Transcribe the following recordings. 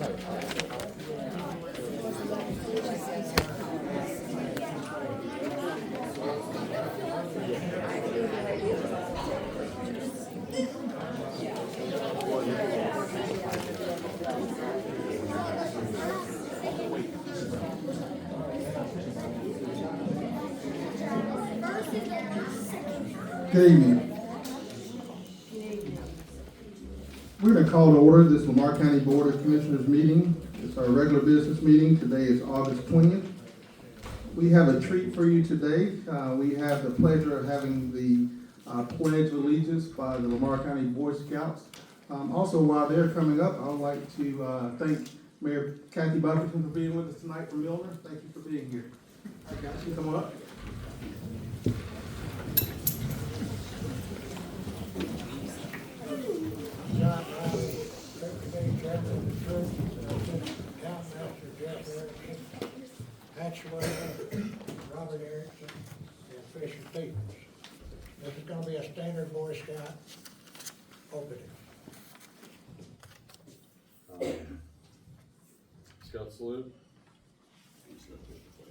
Good evening. We're going to call to order this Lamar County Board of Commissioners meeting. It's our regular business meeting. Today is August 20th. We have a treat for you today. We have the pleasure of having the Pledge of Allegiance by the Lamar County Boy Scouts. Also, while they're coming up, I would like to thank Mayor Kathy Buffington for being with us tonight from Milner. Thank you for being here. All right, guys, you come on up. John Riley, Secretary Chairman of the Church, Countmaster Jeff Erickson, Hatchway, Robert Erickson, and Fisher Peters. This is gonna be a standard Boy Scout opening. Scout salute.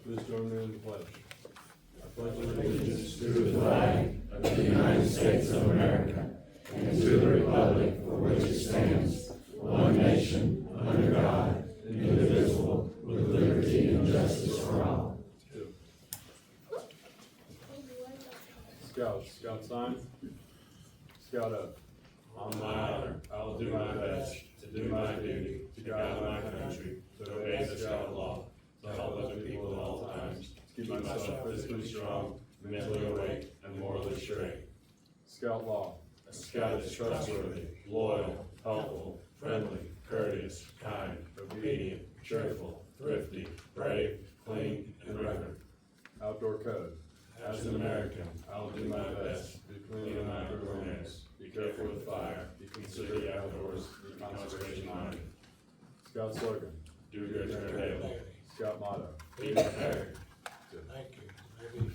Please join me in the pledge. I pledge allegiance to the flag of the United States of America and to the republic for which it stands, one nation, under God, indivisible, with liberty and justice for all. Scout sign. Scout up. On my honor, I will do my best to do my duty to guide my country, to obey the scout law, to help other people at all times, to keep myself physically strong, mentally awake, and morally straight. Scout law. A scout is trustworthy, loyal, helpful, friendly, courteous, kind, obedient, cheerful, thrifty, brave, clean, and reverent. Outdoor code. As an American, I will do my best to be clean in my awareness, be careful with fire, be considerate the outdoors, be conservation minded. Scout slogan. Do good, turn daily. Scout motto. Be prepared. Thank you. Maybe you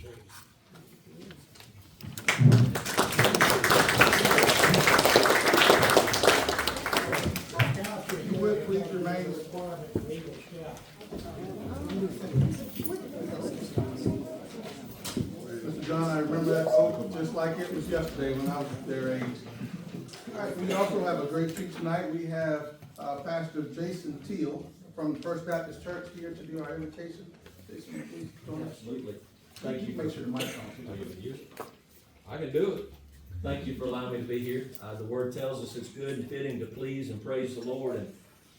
If you would, please remain. Eagle Scout. Mr. John, I remember that oath just like it was yesterday when I was their age. All right, we also have a great treat tonight. We have Pastor Jason Teal from First Baptist Church here to do our invitation. Jason, please join us. Absolutely. Thank you. Make sure the mic's on. I can do it. Thank you for allowing me to be here. The word tells us it's good and fitting to please and praise the Lord, and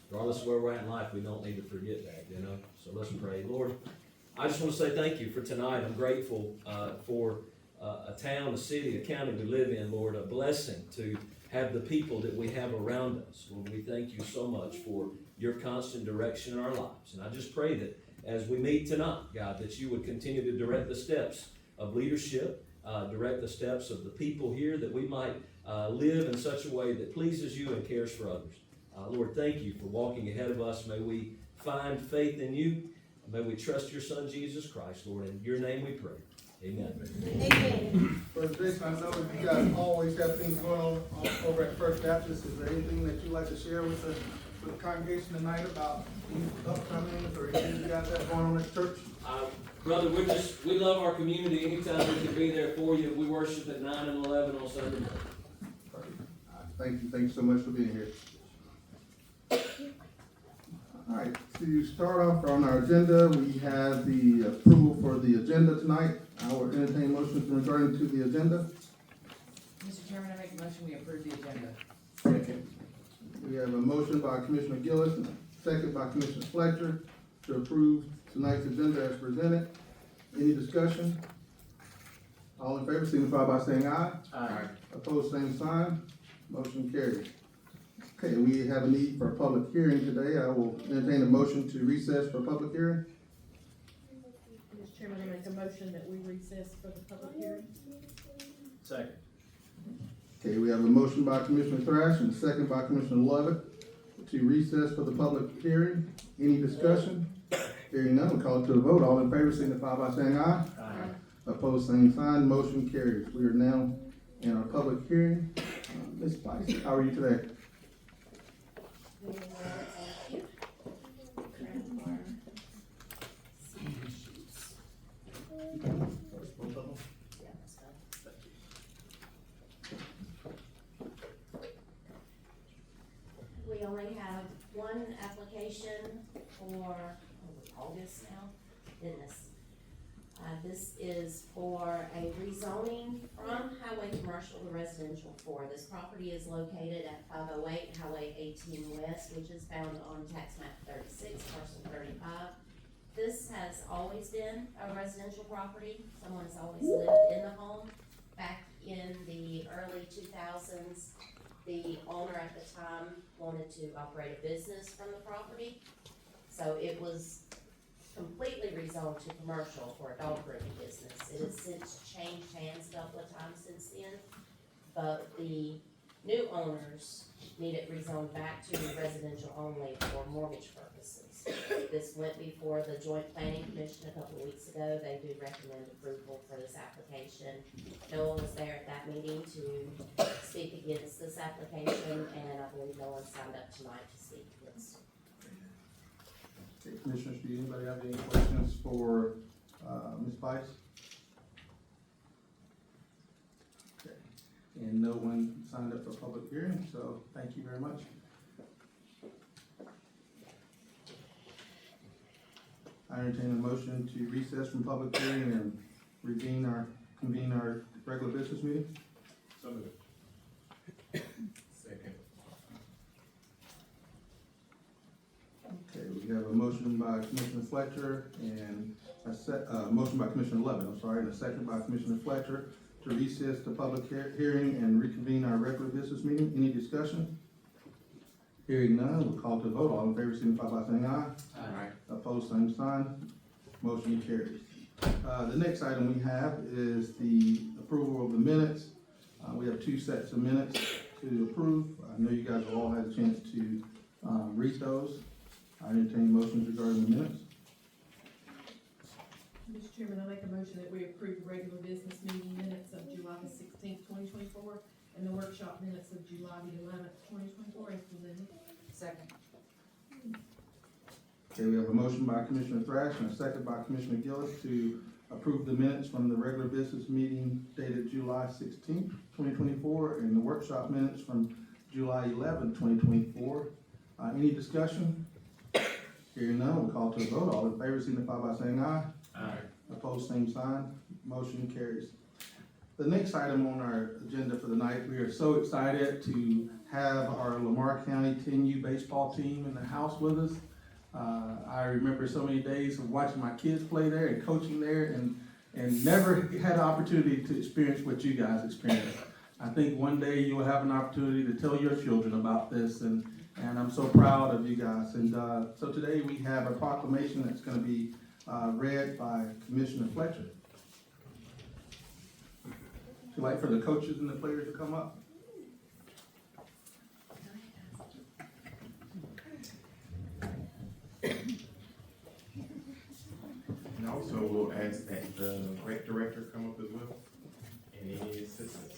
regardless of where we're at in life, we don't need to forget that, you know? So let's pray. Lord, I just want to say thank you for tonight. I'm grateful for a town, a city, a county we live in, Lord, a blessing to have the people that we have around us. Lord, we thank you so much for your constant direction in our lives. And I just pray that as we meet tonight, God, that you would continue to direct the steps of leadership, direct the steps of the people here, that we might live in such a way that pleases you and cares for others. Lord, thank you for walking ahead of us. May we find faith in you. May we trust your Son, Jesus Christ, Lord. In your name we pray. Amen. Amen. Brother Jason, I know you guys always have things going on over at First Baptist. Is there anything that you'd like to share with the congregation tonight about upcoming or anything you guys have going on at church? Brother, we love our community. Anytime we can be there for you. We worship at 9 and 11 on Sunday morning. Thank you so much for being here. All right, to start off on our agenda, we have the approval for the agenda tonight. I will entertain motions regarding to the agenda. Mr. Chairman, I make a motion we approve the agenda. Second. We have a motion by Commissioner Gillis and a second by Commissioner Fletcher to approve tonight's agenda as presented. Any discussion? All in favor signify by saying aye. Aye. Opposed, same sign. Motion carries. Okay, we have a need for a public hearing today. I will entertain a motion to recess for public hearing. Mr. Chairman, I make a motion that we recess for the public hearing. Second. Okay, we have a motion by Commissioner Thrash and a second by Commissioner Lovett to recess for the public hearing. Any discussion? Hearing none, we'll call it to a vote. All in favor signify by saying aye. Aye. Opposed, same sign. Motion carries. We are now in our public hearing. Ms. Spicer, how are you today? application for August now, goodness. This is for a rezoning from highway commercial to residential for. This property is located at 508 Highway 18 West, which is found on tax map 36, parcel 35. This has always been a residential property. Someone has always lived in the home. Back in the early 2000s, the owner at the time wanted to operate a business from the property. So it was completely rezoned to commercial for a dog grooming business. It has since changed hands a couple of times since then, but the new owners need it rezoned back to residential only for mortgage purposes. This went before the Joint Planning Commission a couple of weeks ago. They do recommend approval for this application. No one was there at that meeting to speak against this application, and I believe no one signed up tonight to speak against it. Okay, Commissioners, do anybody have any questions for, Ms. Bice? Okay, and no one signed up for public hearing, so thank you very much. I entertain a motion to recess from public hearing and convene our regular business meeting. So moved. Second. Okay, we have a motion by Commissioner Fletcher and a motion by Commissioner Levin, and a second by Commissioner Fletcher to recess the public hearing and reconvene our regular business meeting. Any discussion? Hearing none, we'll call to vote. All in favor, signify by saying aye. Aye. Opposed, same sign. Motion carries. The next item we have is the approval of the minutes. We have two sets of minutes to approve. I know you guys have all had a chance to read those. I entertain motions regarding the minutes. Mr. Chairman, I make a motion that we approve the regular business meeting minutes of July the 16th, 2024, and the workshop minutes of July the 11th, 2024, as presented. Second. Okay, we have a motion by Commissioner Thrash and a second by Commissioner Gillis to approve the minutes from the regular business meeting dated July 16th, 2024, and the workshop minutes from July 11th, 2024. Any discussion? Hearing none, we'll call to a vote. All in favor, signify by saying aye. Aye. Opposed, same sign. Motion carries. The next item on our agenda for the night, we are so excited to have our Lamar County 10U baseball team in the house with us. I remember so many days of watching my kids play there and coaching there and never had an opportunity to experience what you guys experienced. I think one day you'll have an opportunity to tell your children about this, and I'm so proud of you guys. And so today we have a proclamation that's going to be read by Commissioner Fletcher. Would you like for the coaches and the players to come up? And also we'll ask that the rec director come up as well, and any assistants.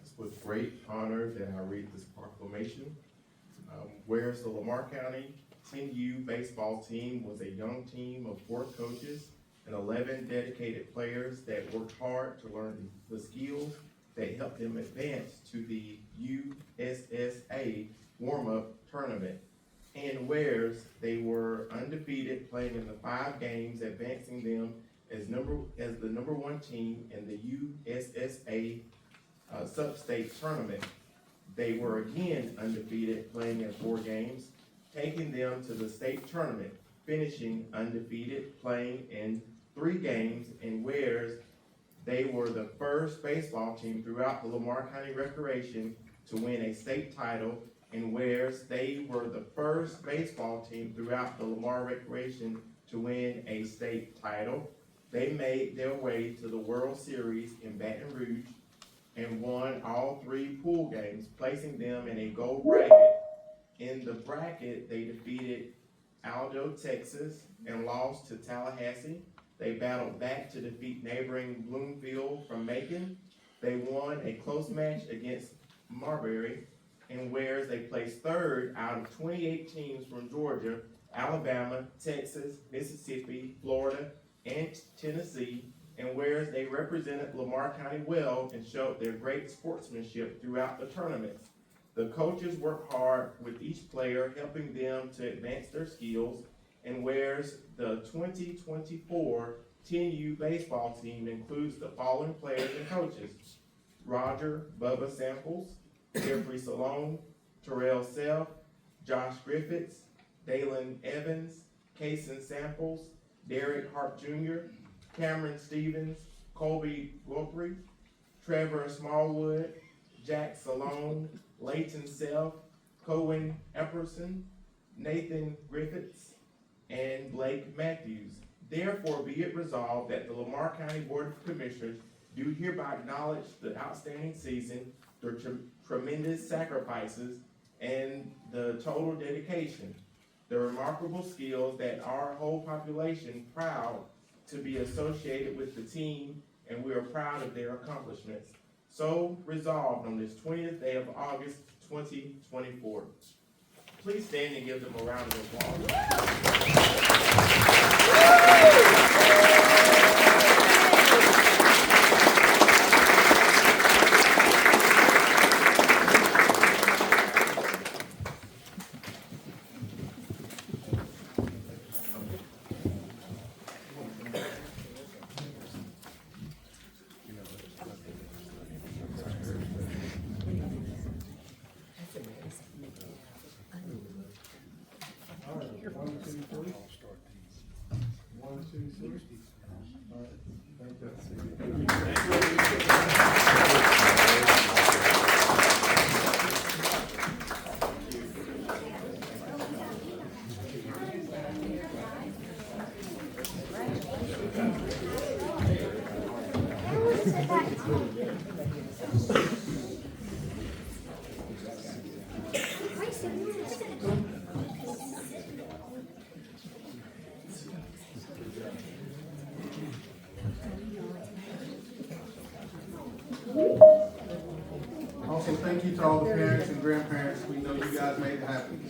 It's with great honor that I read this proclamation. Whereas the Lamar County 10U baseball team was a young team of 4 coaches and 11 dedicated players that worked hard to learn the skills that helped them advance to the USSA warm-up tournament. And whereas they were undefeated, playing in the 5 games, advancing them as the number 1 team in the USSA sub-state tournament. They were again undefeated, playing in 4 games, taking them to the state tournament, finishing undefeated, playing in 3 games, and whereas they were the first baseball team throughout the Lamar County Recreation to win a state title, and whereas they were the first baseball team throughout the Lamar Recreation to win a state title. They made their way to the World Series in Baton Rouge and won all 3 pool games, placing them in a gold bracket. In the bracket, they defeated Aldo, Texas, and lost to Tallahassee. They battled back to defeat neighboring Bloomfield from Macon. They won a close match against Marbury, and whereas they placed 3rd out of 28 teams from Georgia Alabama, Texas, Mississippi, Florida, and Tennessee. And whereas they represented Lamar County well and showed their great sportsmanship throughout the tournaments. The coaches work hard with each player, helping them to advance their skills. And whereas the 2024 10U baseball team includes the following players and coaches: Roger Bubba Samples, Jeffrey Salone, Terrell Self, Josh Griffiths, Dalen Evans, Kason Samples, Derek Hart Jr., Cameron Stevens, Colby Guthrie, Trevor Smallwood, Jack Salone, Leighton Self, Cohen Epperson, Nathan Griffiths, and Blake Matthews. Therefore, be it resolved that the Lamar County Board of Commissioners do hereby acknowledge the outstanding season, their tremendous sacrifices, and the total dedication, the remarkable skills that our whole population proud to be associated with the team, and we are proud of their accomplishments. So resolved on this 20th day of August, 2024. Please stand and give them a round of applause. Also, thank you to all the parents and grandparents. We know you guys made it happen.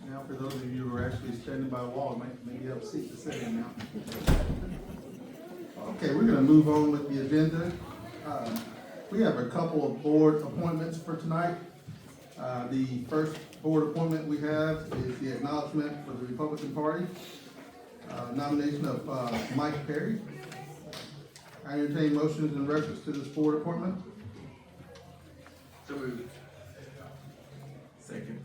Now, for those of you who are actually standing by the wall, maybe have a seat to sit in now. Okay, we're gonna move on with the agenda. We have a couple of board appointments for tonight. The first board appointment we have is the acknowledgement for the Republican Party. Nomination of Mike Perry. I entertain motions in reference to this board appointment. So moved. Second.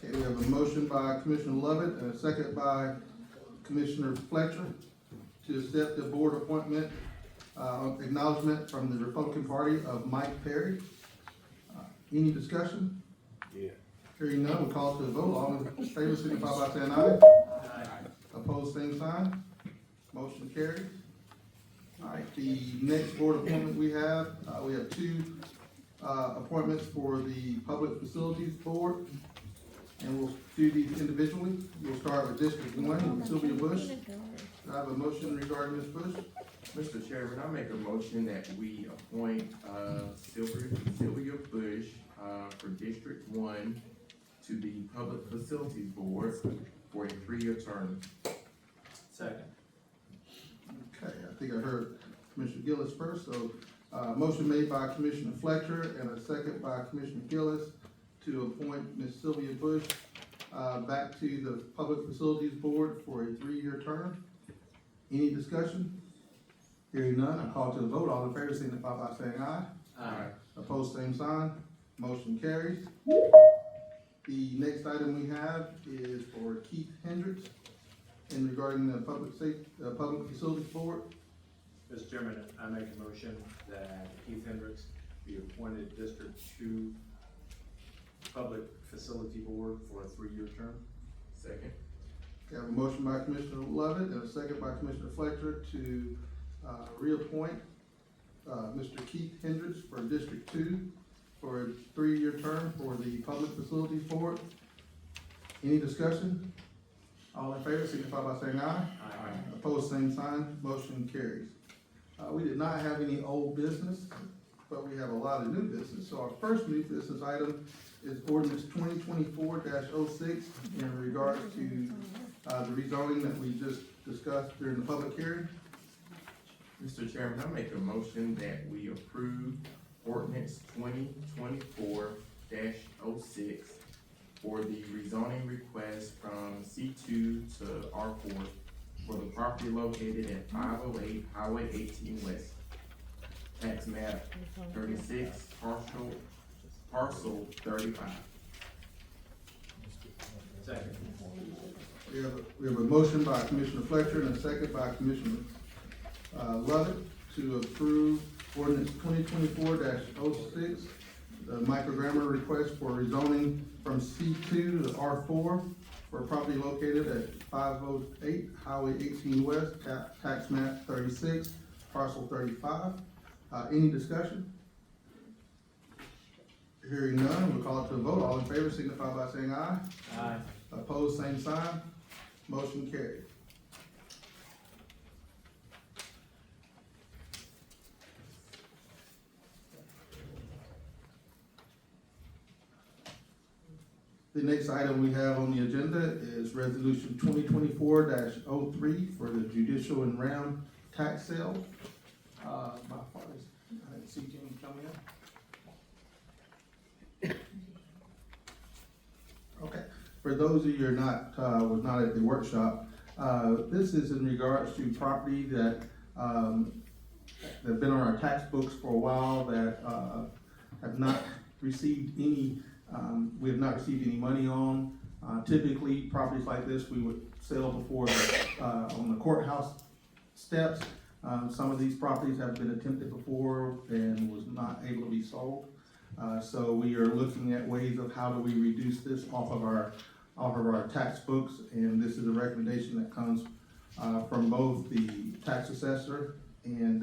Okay, we have a motion by Commissioner Lovett and a second by Commissioner Fletcher to accept the board appointment, acknowledgement from the Republican Party of Mike Perry. Any discussion? Yeah. Hearing none, we'll call to a vote. All in favor, signify by saying aye. Aye. Opposed, same sign. Motion carries. All right, the next board appointment we have two appointments for the Public Facilities Board, and we'll do these individually. We'll start with District 1, with Sylvia Bush. Do I have a motion regarding Ms. Bush? Mr. Chairman, I make a motion that we appoint Sylvia Bush for District 1 to the Public Facilities Board for a 3-year term. Second. Okay, I think I heard Commissioner Gillis first, so, motion made by Commissioner Fletcher and a second by Commissioner Gillis to appoint Ms. Sylvia Bush, back to the Public Facilities Board for a 3-year term. Any discussion? Hearing none, I call to the vote. All in favor signify by saying aye. Aye. Opposed, same sign. Motion carries. The next item we have is for Keith Hendricks in regarding the Public Facilities Board. Mr. Chairman, I make a motion that Keith Hendricks be appointed District 2 Public Facility Board for a 3-year term. Second. We have a motion by Commissioner Lovett and a second by Commissioner Fletcher to reappoint Mr. Keith Hendricks for District 2 for a 3-year term for the Public Facilities Board. Any discussion? All in favor, signify by saying aye. Aye. Opposed, same sign, motion carries. We did not have any old business, but we have a lot of new business. So our first new business item is ordinance 2024-06 in regards to the rezoning that we just discussed during the public hearing. Mr. Chairman, I make a motion that we approve ordinance 2024-06 for the rezoning request from C2 to R4 for the property located at 508 Highway 18 West, tax map 36, parcel 35. Second. We have a motion by Commissioner Fletcher and a second by Commissioner Lovett to approve ordinance 2024-06, the microgramma request for rezoning from C2 to R4 for property located at 508 Highway 18 West, tax map 36, parcel 35. Any discussion? Hearing none, we'll call it to a vote. All in favor signify by saying aye. Aye. Opposed, same sign. Motion carried. The next item we have on the agenda is resolution 2024-03 for the judicial and round tax sale. My apologies, I didn't see Jimmy come in. Okay, for those of you who are not, was not at the workshop, this is in regards to property that, have been on our tax books for a while that, have not received any, we have not received any money on. Typically, properties like this, we would sell before, on the courthouse steps. Some of these properties have been attempted before and was not able to be sold. So we are looking at ways of how do we reduce this off of our tax books, and this is a recommendation that comes from both the tax assessor and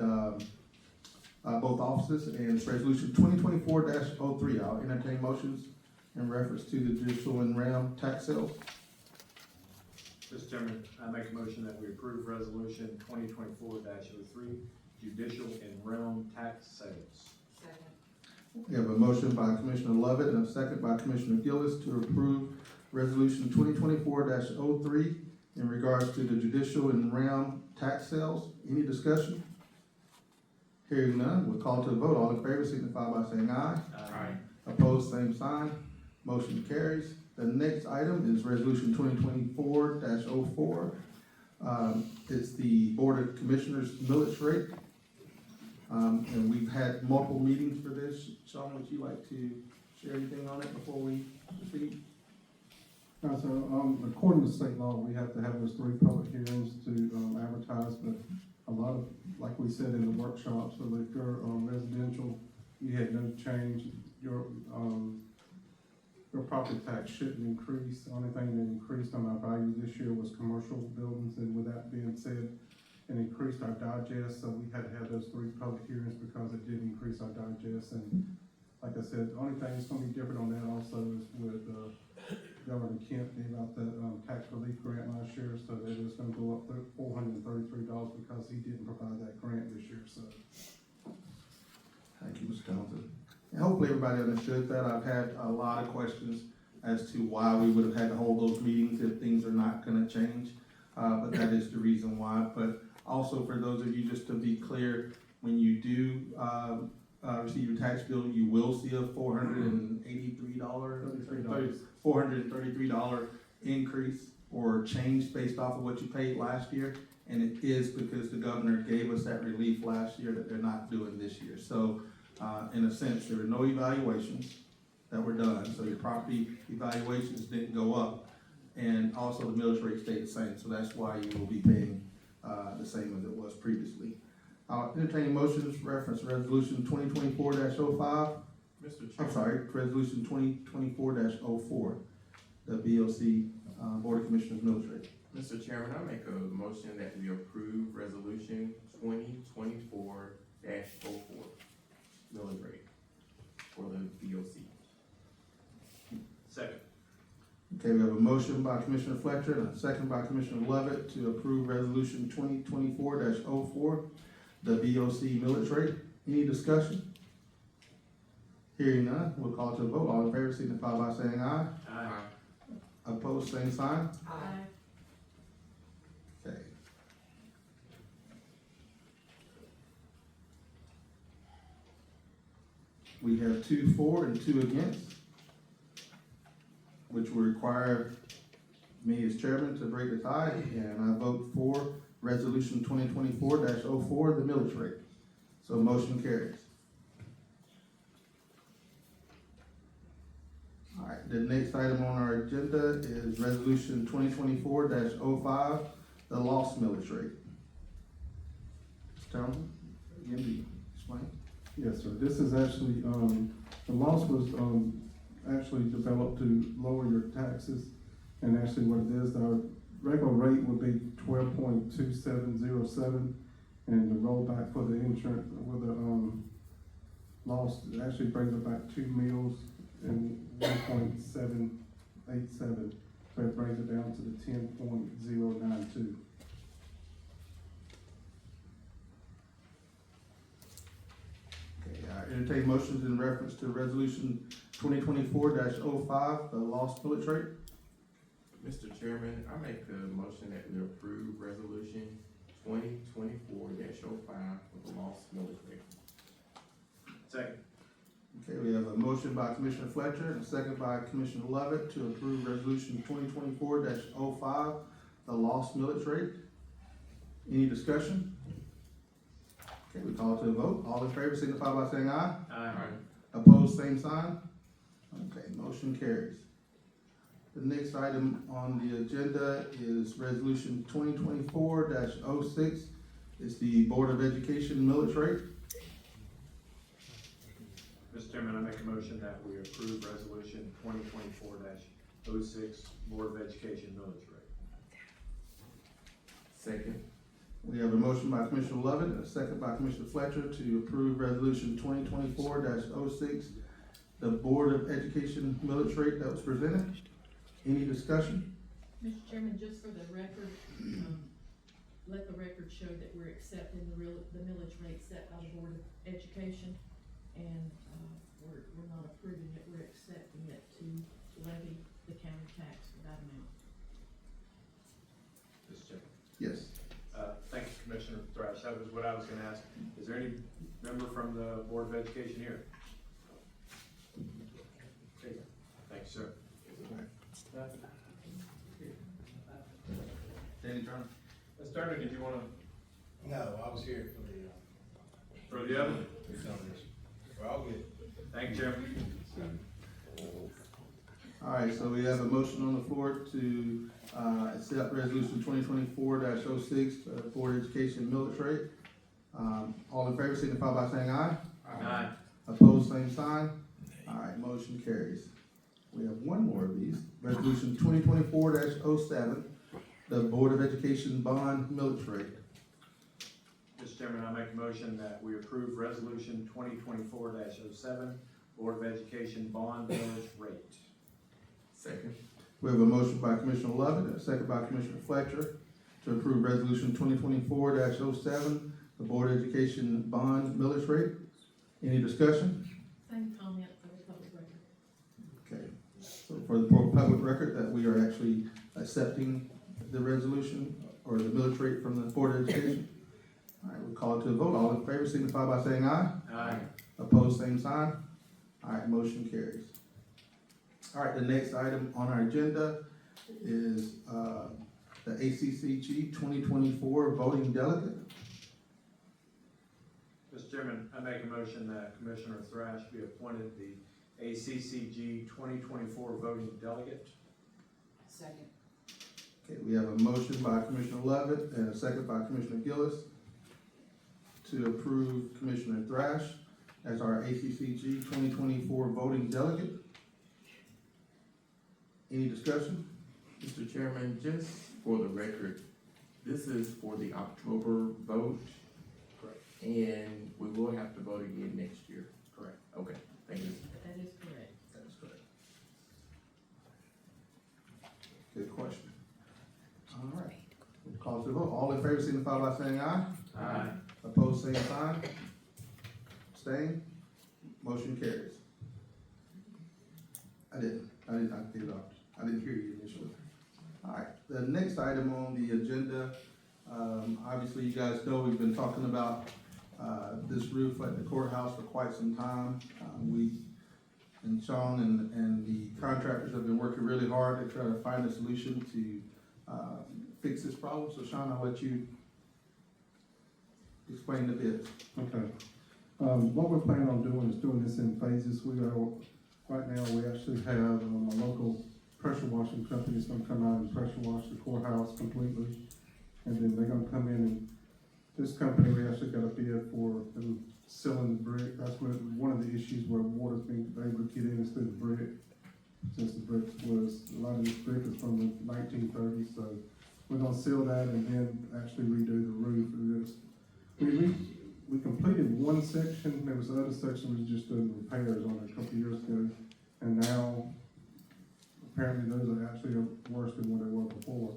both offices, and it's resolution 2024-03. I'll entertain motions in reference to the judicial and realm tax sales. Mr. Chairman, I make a motion that we approve resolution 2024-03, judicial and realm tax sales. Second. We have a motion by Commissioner Lovett and a second by Commissioner Gillis to approve resolution 2024-03 in regards to the judicial and realm tax sales. Any discussion? Hearing none, we'll call to a vote. All in favor signify by saying aye. Aye. Opposed, same sign. Motion carries. The next item is resolution 2024-04. It's the Board of Commissioners millage rate. And we've had multiple meetings for this. Sean, would you like to share anything on it before we proceed? So, according to state law, we have to have those 3 public hearings to advertise, but a lot of, like we said in the workshop, so if you're residential, you had no change, your property tax shouldn't increase. The only thing that increased on our value this year was commercial buildings, and with that being said, it increased our digest, so we had to have those 3 public hearings because it did increase our digest. And like I said, the only thing that's gonna be different on that also is with, Governor Kemp gave out the, tax relief grant last year, so that is gonna go up $433 because he didn't provide that grant this year, so. Thank you, Mr. Townsend. And hopefully everybody understood that. I've had a lot of questions as to why we would have had to hold those meetings if things are not gonna change. But that is the reason why. But also for those of you, just to be clear, when you do, receive your tax bill, you will see a $433 increase or change based off of what you paid last year. And it is because the governor gave us that relief last year that they're not doing this year. So, in a sense, there were no evaluations that were done. So your property evaluations didn't go up. And also the millage rate stayed the same. So that's why you will be paying, the same as it was previously. I'll entertain motions reference resolution 2024-05. Mr. Chairman. I'm sorry, resolution 2024-04, the BOC, Board of Commissioners millage rate. Mr. Chairman, I make a motion that we approve resolution 2024-04 Okay, we have a motion by Commissioner Fletcher and a second by Commissioner Lovett to approve resolution 2024-04, the VOC millage rate. Any discussion? Hearing none, we'll call to a vote. All in favor signify by saying aye. Aye. Opposed, same sign. Aye. Okay. We have 2 for and 2 against, which will require me as chairman to break the tie, and I vote for resolution 2024-04, the millage rate. So motion carries. All right, the next item on our agenda is resolution 2024-05, the lost millage rate. Mr. Townsend, again, do you explain? Yes, sir. This is actually, the loss was, actually developed to lower your taxes. And actually what it is, our regular rate would be 12.2707. And the rollback for the insurance, with the, loss, it actually brings it back 2 meals and 1.787. So it brings it down to the 10.092. Okay, I entertain motions in reference to resolution 2024-05, the lost millage rate. Mr. Chairman, I make a motion that we approve resolution 2024-05 with the lost millage rate. Second. Okay, we have a motion by Commissioner Fletcher and a second by Commissioner Lovett to approve resolution 2024-05, the lost millage rate. Any discussion? Okay, we call to a vote. All in favor signify by saying aye. Aye. Opposed, same sign. Okay, motion carries. The next item on the agenda is resolution 2024-06. It's the Board of Education millage rate. Mr. Chairman, I make a motion that we approve resolution 2024-06, Board of Education millage rate. Second. We have a motion by Commissioner Lovett and a second by Commissioner Fletcher to approve resolution 2024-06, the Board of Education millage rate that was presented. Any discussion? Mr. Chairman, just for the record, let the record show that we're accepting the millage rate set by the Board of Education. And, we're not approving it, we're accepting it to levy the county tax for that amount. Mr. Chairman. Yes. Thank you, Commissioner Thrash. That was what I was gonna ask. Is there any member from the Board of Education here? Okay. Thank you, sir. Danny Turner. Mr. Turner, did you wanna? No, I was here For the other? We're all good. Thank you, Chairman. All right, so we have a motion on the floor to, accept resolution 2024-06, Board of Education millage rate. All in favor signify by saying aye. Aye. Opposed, same sign. All right, motion carries. We have one more of these. Resolution 2024-07, the Board of Education bond millage rate. Mr. Chairman, I make a motion that we approve resolution 2024-07, Board of Education bond millage rate. Second. We have a motion by Commissioner Lovett and a second by Commissioner Fletcher to approve resolution 2024-07, the Board of Education bond millage rate. Any discussion? Same comment for the public record. Okay, so for the public record, that we are actually accepting the resolution or the millage rate from the Board of Education. All right, we'll call it to a vote. All in favor signify by saying aye. Aye. Opposed, same sign. All right, motion carries. All right, the next item on our agenda is, the ACCG 2024 voting delegate. Mr. Chairman, I make a motion that Commissioner Thrash be appointed the ACCG 2024 voting delegate. Second. Okay, we have a motion by Commissioner Lovett and a second by Commissioner Gillis to approve Commissioner Thrash as our ACCG 2024 voting delegate. Any discussion? Mr. Chairman, just for the record, this is for the October vote. Correct. And we will have to vote again next year. Correct. Okay, thank you. That is correct. That is correct. in favor signify by saying aye. Aye. Opposed, same sign. Abstain. Motion carries. I didn't get it off. I didn't hear you initially. All right, the next item on the agenda, obviously you guys know we've been talking about, this roof at the courthouse for quite some time. And Sean and the contractors have been working really hard to try to find a solution to, fix this problem. So Sean, I'll let you explain the bids. Okay. What we're planning on doing is doing this in phases. Right now, we actually have a local pressure washing company that's gonna come out and pressure wash the courthouse completely. And then they're gonna come in and, this company, we actually got a bid for them sealing the brick. That's one of the issues where water's being able to get in is through the brick. Since the brick a lot of this brick is from the 1930s, so we're gonna seal that and then actually redo the roof. We completed one section, there was the other section was just doing repairs on it a couple years ago. And now, apparently those are actually worse than what they were before.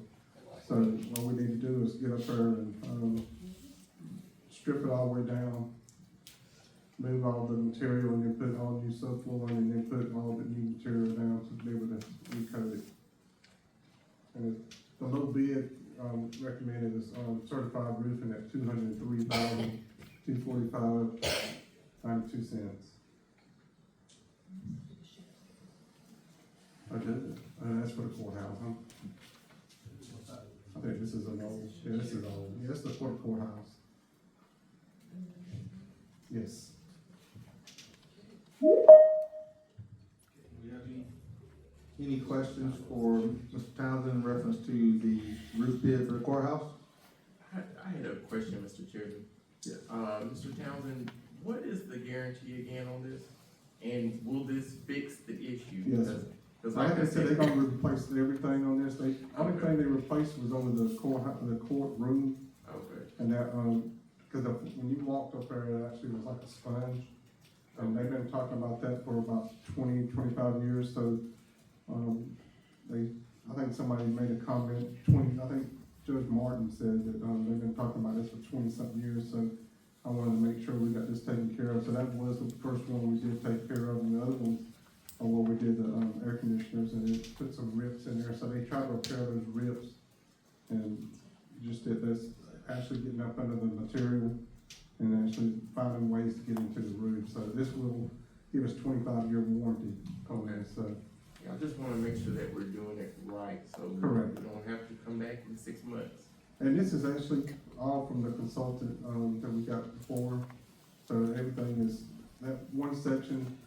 So what we need to do is get up there and, strip it all the way down, move all the material and then put all new subfloor and then put all the new material down to be able to recoat it. And the low bid, recommended is, certified roofing at $203,245.92. Okay, that's for the courthouse, huh? I think this is an old, yeah, this is old, yeah, this is for the courthouse. Yes. Any questions for Mr. Townsend in reference to the roof bid for the courthouse? I had a question, Mr. Chairman. Yes. Mr. Townsend, what is the guarantee again on this? And will this fix the issue? Yes. Because Like I said, they're gonna replace everything on this. Only thing they replaced was over the courtroom. Okay. And that, cause when you walked up there, it actually was like a sponge. And they've been talking about that for about 20-25 years, so, I think somebody made a comment, I think Judge Martin said that, they've been talking about this for 20-something years, so I wanted to make sure we got this taken care of. So that was the first one we did take care of, and the other ones are where we did the, air conditioners, and it put some rips in there, so they tried to repair those rips. And just did this, actually getting up under the material and actually finding ways to get into the roof. So this will give us 25-year warranty on this, so. I just wanna make sure that we're doing it right, so we Correct. don't have to come back in 6 months. And this is actually all from the consultant, that we got before. So everything is, that one section,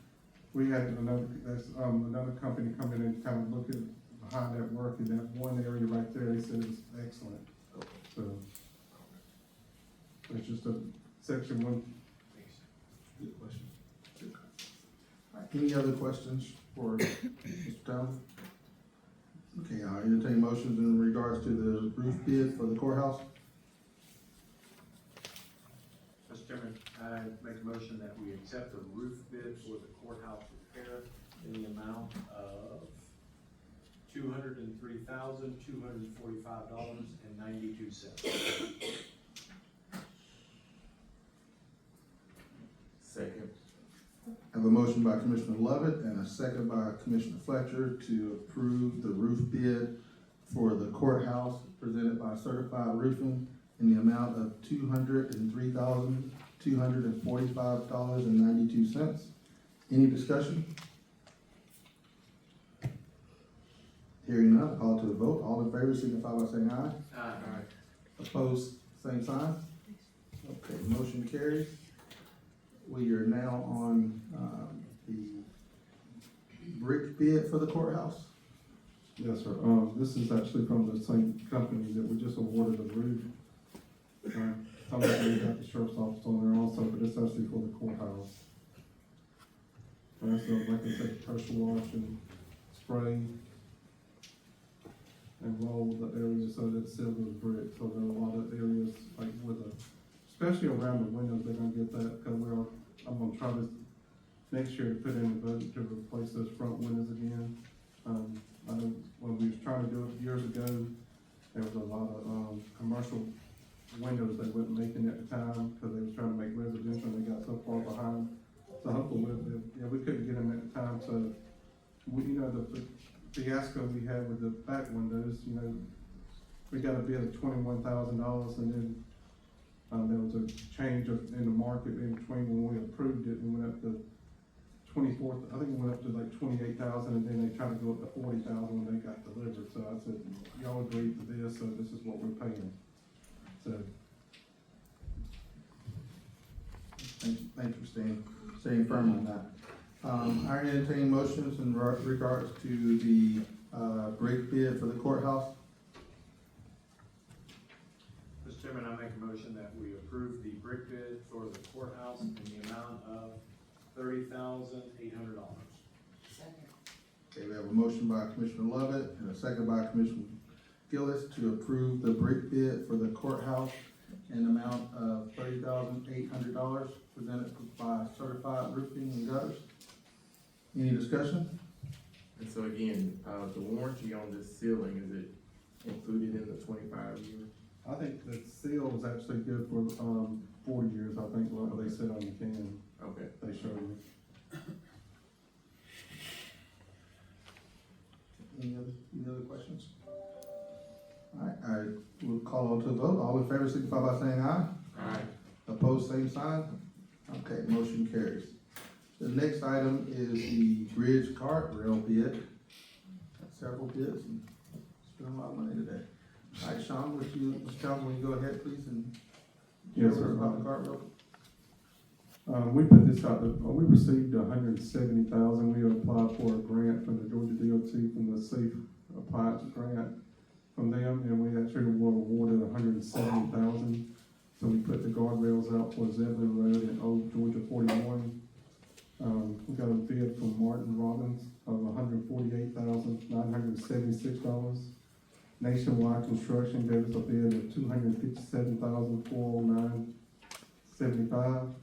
we had another company come in and kind of look at behind that work, and that one area right there, they said is excellent. So it's just a section one. Good question. All right, any other questions for Mr. Townsend? Okay, I'll entertain motions in regards to the roof bid for the courthouse. Mr. Chairman, I make a motion that we accept the roof bid for the courthouse repair in the amount of $203,245.92. Second. I have a motion by Commissioner Lovett and a second by Commissioner Fletcher to approve the roof bid for the courthouse presented by Certified Roofing in the amount of $203,245.92. Any discussion? Hearing none, I'll call to a vote. All in favor signify by saying aye. Aye. Opposed, same sign. Okay, motion carries. We are now on, the brick bid for the courthouse. Yes, sir. This is actually from the same company that we just awarded the roof. Some of them got the sheriff's office on there also, but it's actually for the courthouse. And that's, like I said, pressure wash and spray and roll the areas so that it seals those bricks. So there are a lot of areas like with especially around the windows, they're gonna get that, cause I'm gonna try this next year to put in a budget to replace those front windows again. I know when we was trying to do it years ago, there was a lot of, commercial windows they wasn't making at the time, because they was trying to make residential, and they got so far behind. So hopefully, we couldn't get them at the time, so, the fiasco we had with the back windows, we got a bid of $21,000, and then, there was a change in the market in between when we approved it, and went up to 24th, I think it went up to like 28,000, and then they tried to go up to 40,000 when they got delivered, so I said, y'all agreed to this, so this is what we're paying. So, Thank you for staying firm on that. I entertain motions in regards to the, break bid for the courthouse. Mr. Chairman, I make a motion that we approve the brick bid for the courthouse in the amount of $30,800. Second. Okay, we have a motion by Commissioner Lovett and a second by Commissioner Gillis to approve the brick bid for the courthouse in the amount of $30,800 presented by Certified Roofing and Gutters. Any discussion? And so again, the warranty on this ceiling, is it included in the 25 years? I think the seal is actually good for, 40 years, I think, what they said on the can, Okay. they showed me. Any other questions? All right, I will call on to a vote. All in favor signify by saying aye. Aye. Opposed, same sign. Okay, motion carries. The next item is the bridge guardrail bid. Got several bids and spent a lot of money today. All right, Sean, Mr. Johnson, will you go ahead, please, and Yes, tell us sir. about the guardrail? We put this out, we received $170,000, we applied for a grant from the Georgia DOT, from the Safe Appliance Grant from them, and we actually were awarded $170,000. So we put the guardrails out for Zebulon Road and Old Georgia 41. We got a bid from Martin Robbins of $148,976. Nationwide Construction gave us a bid of $257,409.75.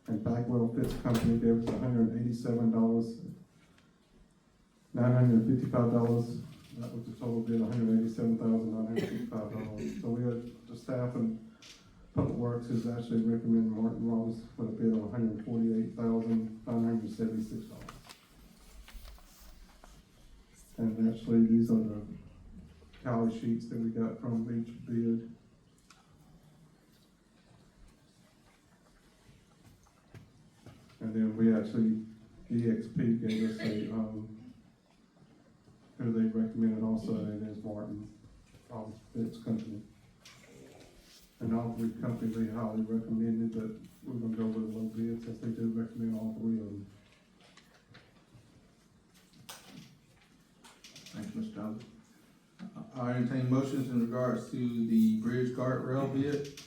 And Bagwell Fitz Company gave us $187,955. That was the total bid, $187,955. So we had the staff and Public Works is actually recommending Martin Robbins for a bid of $148,976. And actually, these are the tally sheets that we got from each bid. And then we actually, EXP gave us a, who they recommended also, and it's Martin, Fitz Company. And all three companies they highly recommended, but we're gonna go with a low bid since they do recommend all three of them. Thank you, Mr. Johnson. I entertain motions in regards to the bridge guardrail bid.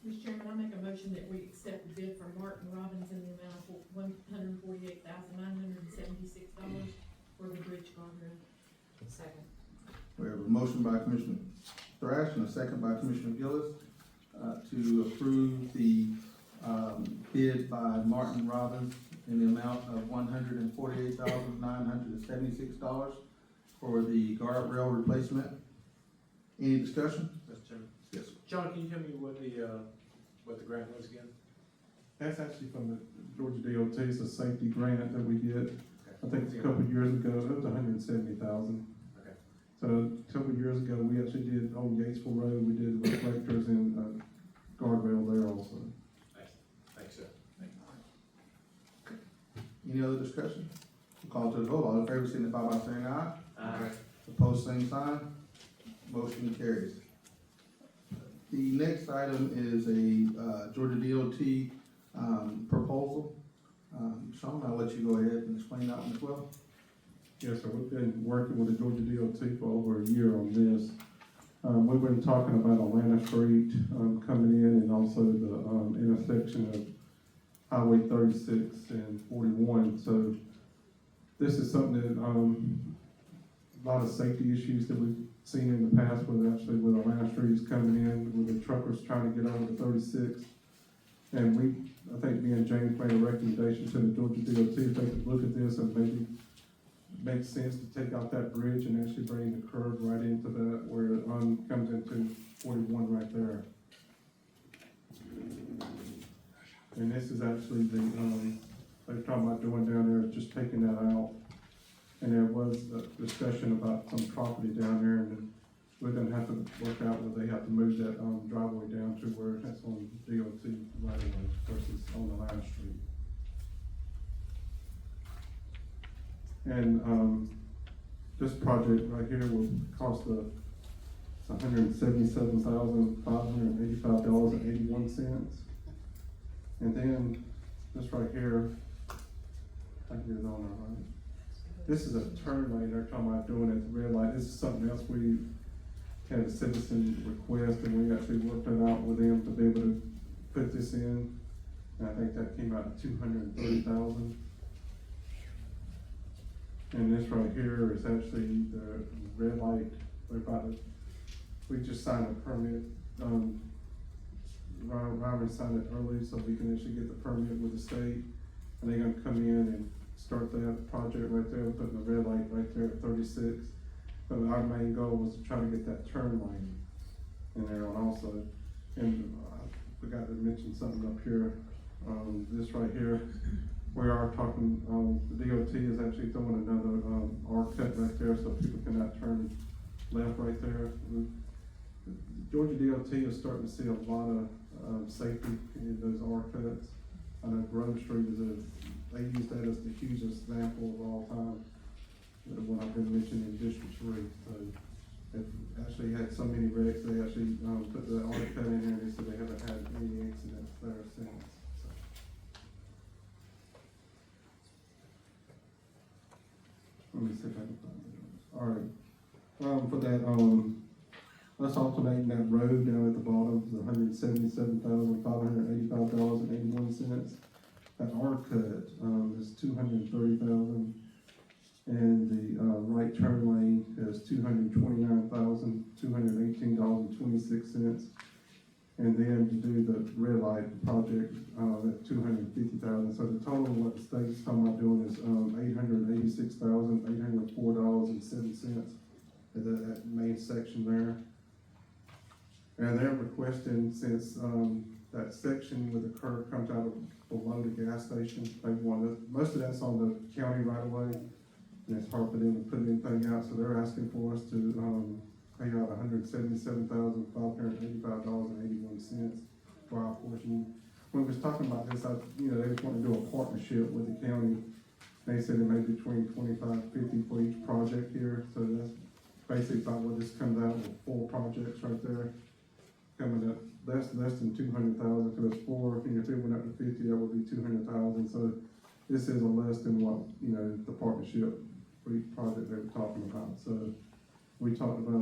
Mr. Chairman, I make a motion that we accept the bid from Martin Robbins in the amount of $148,976 for the bridge guardrail. Second. We have a motion by Commissioner Thrash and a second by Commissioner Gillis to approve the bid by Martin Robbins in the amount of $148,976 for the guardrail replacement. Any discussion? Mr. Chairman. Yes. John, can you tell me what the grant was again? That's actually from the Georgia DOT, it's a safety grant that we did. I think a couple of years ago, it was $170,000. Okay. So a couple of years ago, we actually did on Gatesville Road, we did reflectors and guardrail there also. Thanks, sir. Any other discussion? We'll call to the vote. All in favor signify by saying aye. Aye. Opposed, same sign. Motion carries. The next item is a Georgia DOT proposal. Sean, I'll let you go ahead and explain that one as well. Yes, sir, we've been working with the Georgia DOT for over a year on this. We've been talking about Atlanta Street coming in, and also the intersection of Highway 36 and 41. So this is something that a lot of safety issues that we've seen in the past with Atlanta Streets coming in, with the truckers trying to get over the 36. And I think me and James made a recommendation to the Georgia DOT if they could look at this and maybe makes sense to take out that bridge and actually bring the curve right into that where it comes into 41 right there. And this is actually the, they're talking about doing down there, just taking that out. And there was a discussion about some property down there, and we're gonna have to work out where they have to move that, driveway down to where that's on DOT right away versus on the line street. And, this project right here will cost $177,585.81. And then this right here, I can get it on there, right? This is a turn lane they're talking about doing at the red light. This is something else we had a citizen request, and we actually worked it out with them to be able to put this in. And I think that came out to $230,000. And this right here is actually the red light. We just signed a permit. Robert signed it early so we can actually get the permit with the state. And they're gonna come in and start that project right there, putting the red light right there at 36. But our main goal was to try to get that turn lane in there on also. And I forgot to mention something up here. This right here, we are talking, the DOT is actually throwing another, R cut right there so people cannot turn left right there. Georgia DOT is starting to see a lot of, safety in those R cuts. I know Grove Street they use that as the hugest example of all time. What I've been mentioning in District 3. So they've actually had so many wrecks, they actually, put the R cut in there, and they said they haven't had any accidents there since. So. Let me see if I can find it. All right. For that, let's alternate that road down at the bottom, the $177,585.81. That R cut, is $230,000. And the, right turn lane is $229,218.26. And then to do the red light project, at $250,000. So the total what the state's talking about doing is, $886,804.07 at that main section there. And they're requesting, since, that section where the curve comes out of below the gas station, they want most of that's on the county right away. And it's hard for them to put anything out, so they're asking for us to, pay out $177,585.81 for our portion. When we was talking about this, they just want to do a partnership with the county. They said it may be between $25-50 for each project here, so that's basically about what this comes out with, 4 projects right there. Coming up less than $200,000, because it's 4, and if it went up to 50, that would be $200,000. So this is a less than what, the partnership for each project they were talking about. So we talked about,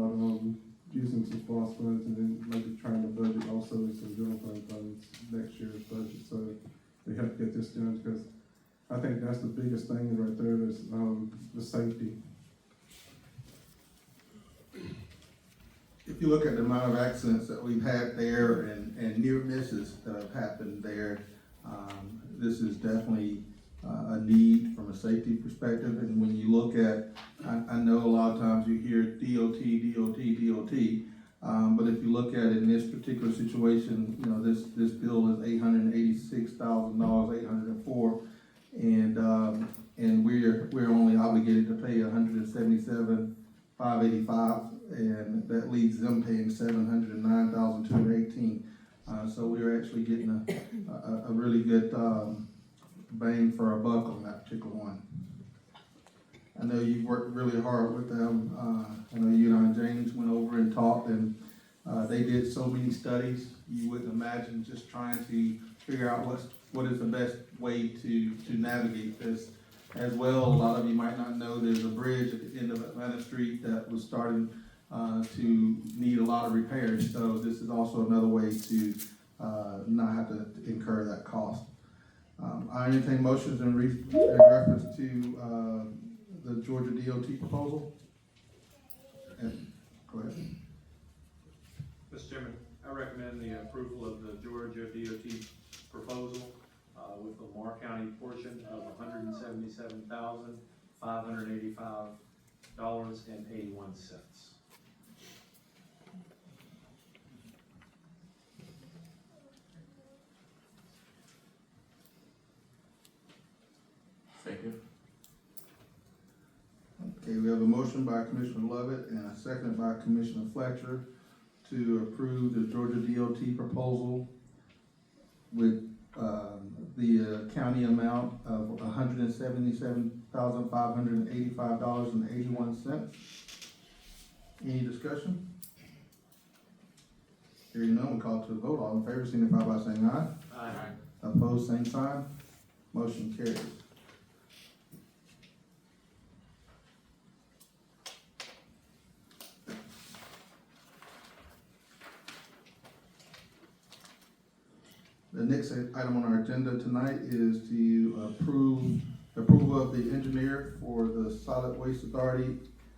using some SPOS funds and then maybe trying to budget also some general fund funds next year's budget. So we have to get this done, because I think that's the biggest thing right there is, the safety. If you look at the amount of accidents that we've had there and near misses that have happened there, this is definitely a need from a safety perspective. And when you look at, I know a lot of times you hear DOT, but if you look at it in this particular situation, this bill is $886,804, and we're only obligated to pay $177,585. And that leaves them paying $709,218. So we're actually getting a really good bang for our buck on that particular one. I know you've worked really hard with them. I know you and James went over and talked, and they did so many studies. You wouldn't imagine just trying to figure out what is the best way to navigate this. As well, a lot of you might not know there's a bridge at the end of Atlanta Street that was starting to need a lot of repairs. So this is also another way to not have to incur that cost. I entertain motions in reference to the Georgia DOT proposal. And, go ahead. Mr. Chairman, I recommend the approval of the Georgia DOT proposal with the Lamar County portion of $177,585.81. $585.81. Second. Okay, we have a motion by Commissioner Lovett and a second by Commissioner Fletcher to approve the Georgia DOT proposal with, the county amount of $177,585.81. Any discussion? Hearing none, we call to a vote. All in favor, signify by saying aye. Aye. Opposed, same sign. Motion carries. The next item on our agenda tonight is to approval of the engineer for the Solid Waste Authority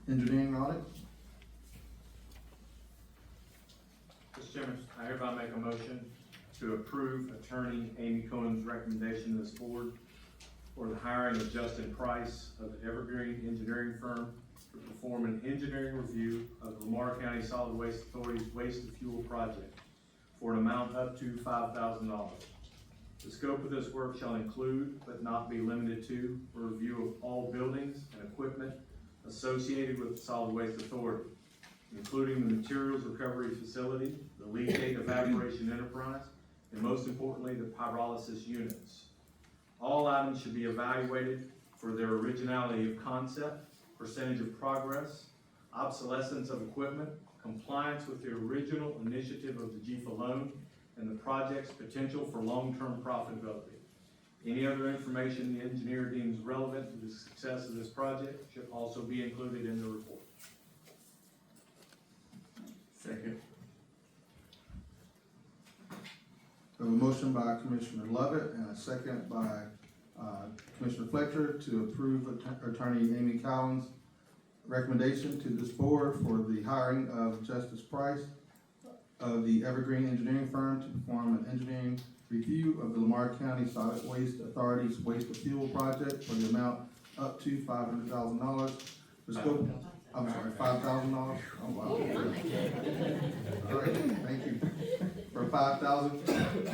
engineering audit. Mr. Chairman, I hereby make a motion to approve Attorney Amy Cohen's recommendation to this board for the hiring of Justin Price of the Evergreen Engineering Firm to perform an engineering review of the Lamar County Solid Waste Authority's waste to fuel project for an amount up to $5,000. The scope of this work shall include, but not be limited to, a review of all buildings and equipment associated with the Solid Waste Authority, including the materials recovery facility, the leachate evaporation enterprise, and most importantly, the pyrolysis units. All items should be evaluated for their originality of concept, percentage of progress, obsolescence of equipment, compliance with the original initiative of the GFA loan, and the project's potential for long-term profitability. Any other information the engineer deems relevant to the success of this project should also be included in the report. Second. We have a motion by Commissioner Lovett and a second by Commissioner Fletcher to approve Attorney Amy Collins' recommendation to this board for the hiring of Justice Price of the Evergreen Engineering Firm to perform an engineering review of the Lamar County Solid Waste Authority's waste to fuel project for the amount up to $500,000. The scope, I'm sorry, $5,000. Oh, wow. All right, thank you. For $5,000,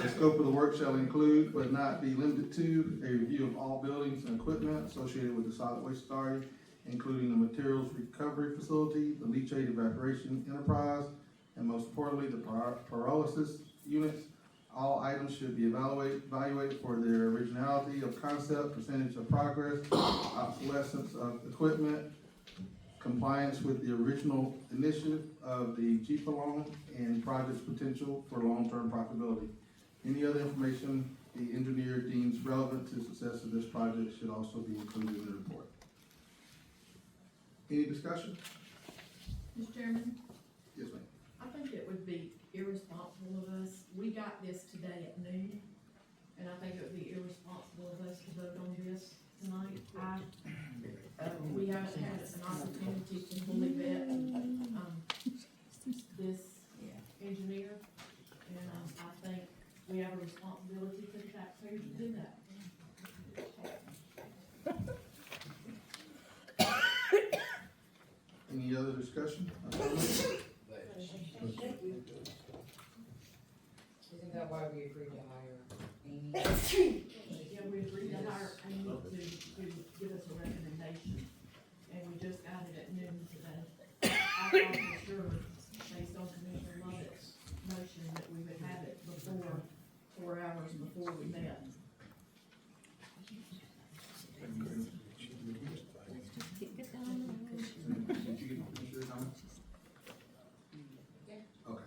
the scope of the work shall include, but not be limited to, a review of all buildings and equipment associated with the Solid Waste Authority, including the materials recovery facility, the leachate evaporation enterprise, and most importantly, the pyrolysis units. All items should be evaluated for their originality of concept, percentage of progress, obsolescence of equipment, compliance with the original initiative of the GFA loan, and project's potential for long-term profitability. Any other information the engineer deems relevant to the success of this project should also be included in the report. Any discussion? Mr. Chairman, Yes, ma'am. I think it would be irresponsible of us, we got this today at noon, and I think it would be irresponsible of us to vote on this tonight. We haven't had an opportunity to fully vet, this engineer, and, I think we have a responsibility to the taxpayers to do that. Any other discussion? Isn't that why we agreed to hire Amy? Yeah, we agreed to hire Amy to give us a recommendation, and we just got it at noon today. I thought for sure, based on Commissioner Lovett's motion, that we would have it before, 4 hours before we met. Okay.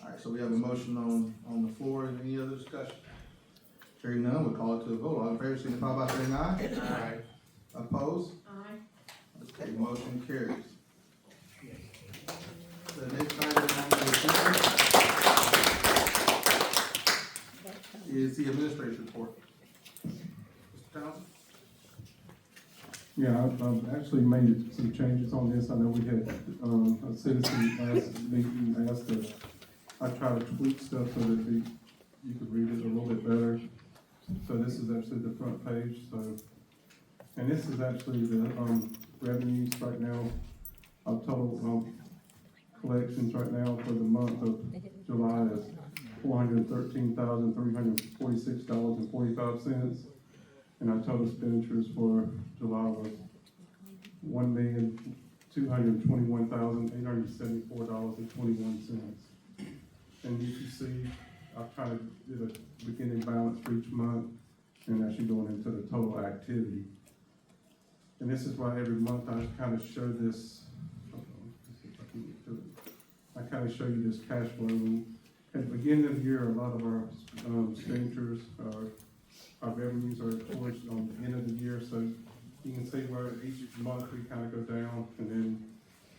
All right, so we have a motion on the floor. Any other discussion? Hearing none, we'll call it to a vote. All in favor, signify by saying aye. Aye. Opposed? Aye. Okay, motion carries. The next item on the agenda is the administrator's report. Mr. Townsend? Yeah, I've actually made some changes on this. I know we had, a citizen last meeting asked that I try to tweak stuff so that you could read it a little bit better. So this is actually the front page, so, and this is actually the, revenues right now, our total, collections right now for the month of July is $413,346.45. And our total expenditures for July was $1,221,874.21. And you can see, I've kind of did a beginning balance for each month, and actually going into the total activity. And this is why every month I kind of show this, hold on, let's see if I can get to it. I kind of show you this cash flow. And at the beginning of the year, a lot of our expenditures, our revenues are towards on the end of the year, so you can see where each month we kind of go down, and then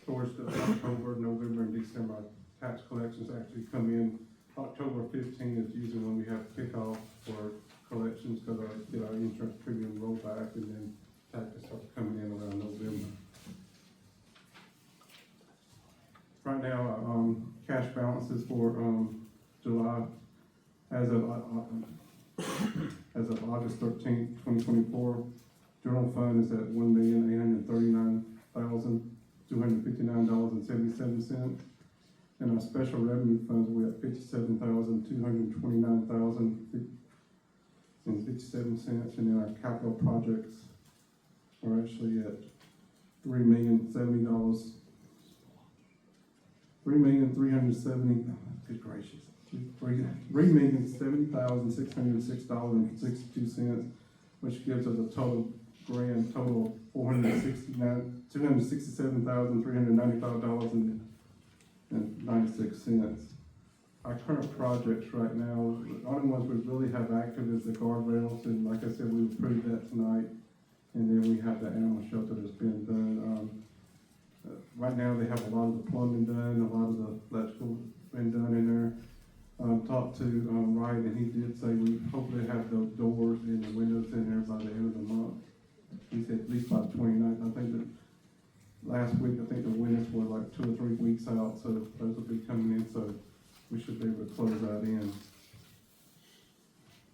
towards the October, November, and December, our tax collections actually come in. October 15th is usually when we have kickoff for collections, because I get our insurance premium rolled back, and then taxes start coming in around November. Right now, cash balances for July, as of August 13th, 2024, general fund is at $1,839,259.77. And our special revenue funds, we're at $57,229,057. And then our capital projects are actually at $3,370,000. Good gracious. $3,070,606.62, which gives us a grand total of $267,395.96. Our current projects right now, the only ones we really have active is the guardrails, and like I said, we approved that tonight. And then we have the animal shelter that's been done. Right now, they have a lot of the plumbing done, a lot of the electrical been done in there. Talked to Wright, and he did say we hopefully have the doors and the windows in there by the end of the month. He said at least by the 29th. I think that last week, I think the windows were like 2 or 3 weeks out, so those will be coming in, so we should be able to close that in.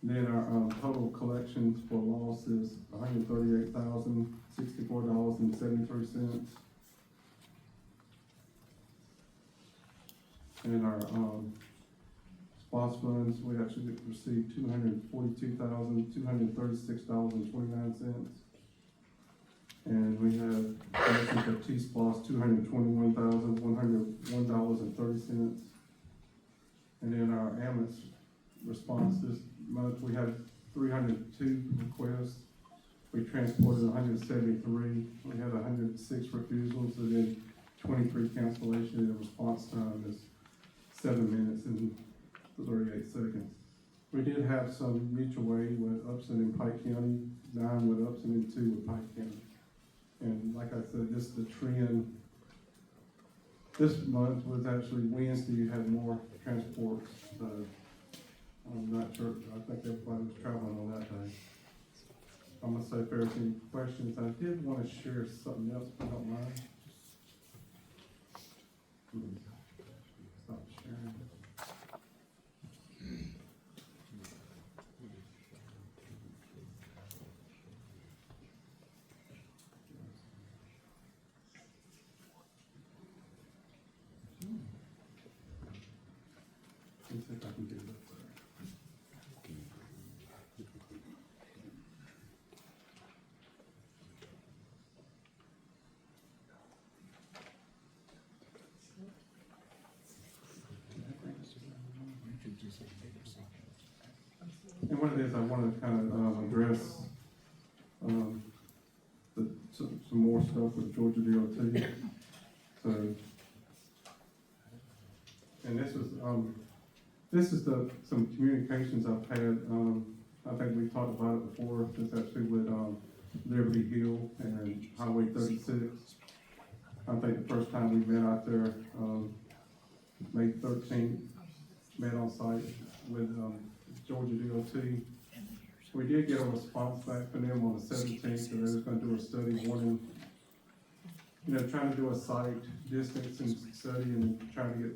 Then our total collections for loss is $138,064.73. And our SPOS funds, we actually received $242,236.29. And we have collections of T-SPOS, $221,101.30. And then our ambulance response this month, we have 302 requests. We transported 173. We had 106 refusals, and then 23 cancellations. And the response time is 7 minutes and 38 seconds. We did have some mutual aid with Upson and Pike County, 9 with Upson and 2 with Pike County. And like I said, this is the trend. This month was actually Wednesday, you had more transports, so I'm not sure, I think everybody was traveling on that day. I'm gonna say if there's any questions, I did wanna share something else, if you don't mind. Stop sharing. Let's see if I can get it up there. And what it is, I wanted to kind of address some more stuff with Georgia DOT. So, and this is some communications I've had. I think we talked about it before. It's actually with Liberty Hill and Highway 36. I think the first time we met out there, May 13th, met on site with Georgia DOT. We did get a response back from them on the 17th, so they was going to do a study warning, trying to do a site distance and study and trying to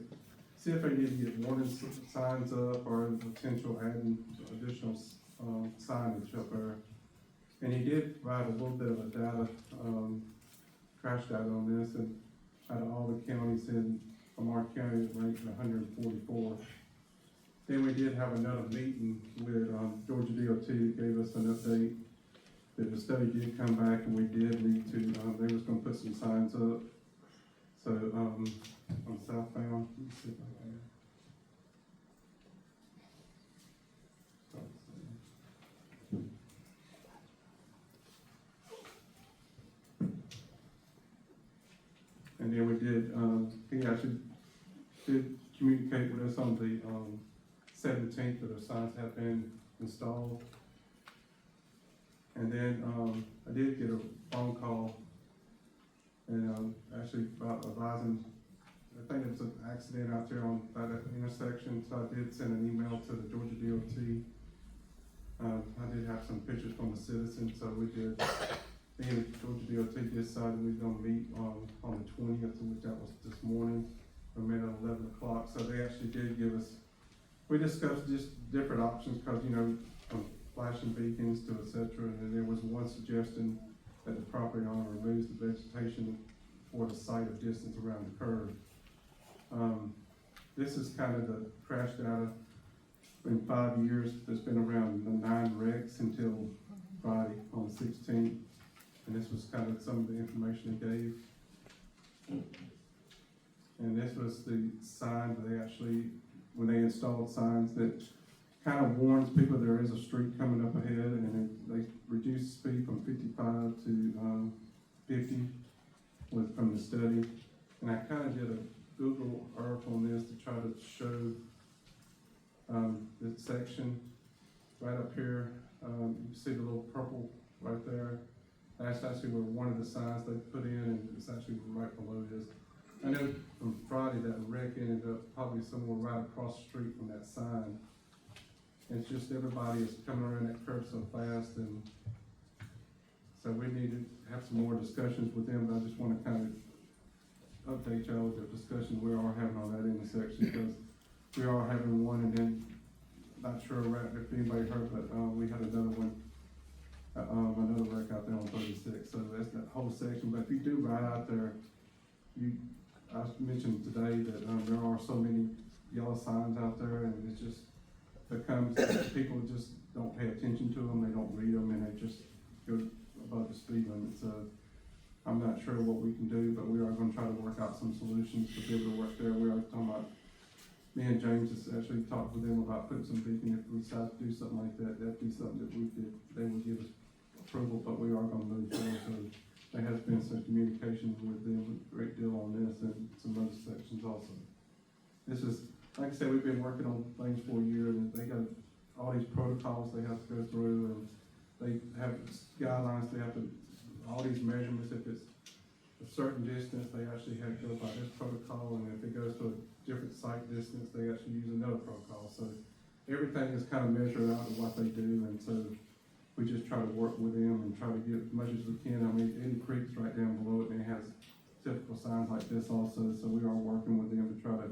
see if they need to get warning signs up or potential adding additional signage up there. And he did provide a little bit of a data, crash data on this, and out of all the counties in Lamar County, it ranked 144. Then we did have another meeting with, Georgia DOT that gave us an update that the study did come back and we did need to, they was gonna put some signs up. So, on southbound, let me see if I can. And then we did, he actually did communicate with us on the, 17th that the signs have been installed. And then, I did get a phone call and, actually about advising, I think it was an accident out there on that intersection, so I did send an email to the Georgia DOT. I did have some pictures from the citizens, so we did, the Georgia DOT decided we were gonna meet on the 20th, which that was this morning. We met at 11 o'clock, so they actually did give us, we discussed just different options, cause you know, from flashing beacons to et cetera, and then there was one suggestion that the property owner removes the vegetation for the sight of distance around the curve. This is kind of the crash data. In 5 years, there's been around 9 wrecks until Friday on the 16th. And this was kind of some of the information they gave. And this was the sign that they actually, when they installed signs that kind of warns people there is a street coming up ahead, and they reduced speed from 55 to 50 from the study. And I kind of did a Google Earth on this to try to show this section right up here. You see the little purple right there. That's actually where one of the signs they put in, and it's actually right below this. I know from Friday that wreck ended up probably somewhere right across the street from that sign. It's just everybody is coming around that curve so fast, and so we need to have some more discussions with them, but I just want to kind of update y'all with the discussion we are having on that intersection, because we are having one, and then not sure if anybody heard, but we had another one. Another wreck out there on 36, so that's that whole section. But if you do ride out there, I mentioned today that there are so many yellow signs out there, and it just becomes, people just don't pay attention to them, they don't read them, and they just go above the speed limit. So I'm not sure what we can do, but we are gonna try to work out some solutions to be able to work there. We are talking about, me and James has actually talked with them about putting some beacon. If we decide to do something like that, that'd be something that they would give us approval, but we are gonna move forward. So there has been some communication with them, a great deal on this, and some other sections also. This is, like I said, we've been working on things for a year, and they got all these protocols they have to go through, and they have guidelines, they have to, all these measurements, if it's a certain distance, they actually have to go by this protocol, and if it goes to a different site distance, they actually use another protocol. So everything is kind of measured out of what they do, and so we just try to work with them and try to get as much as we can. I mean, Eddie Creek's right down below it, and it has typical signs like this also, so we are working with them to try to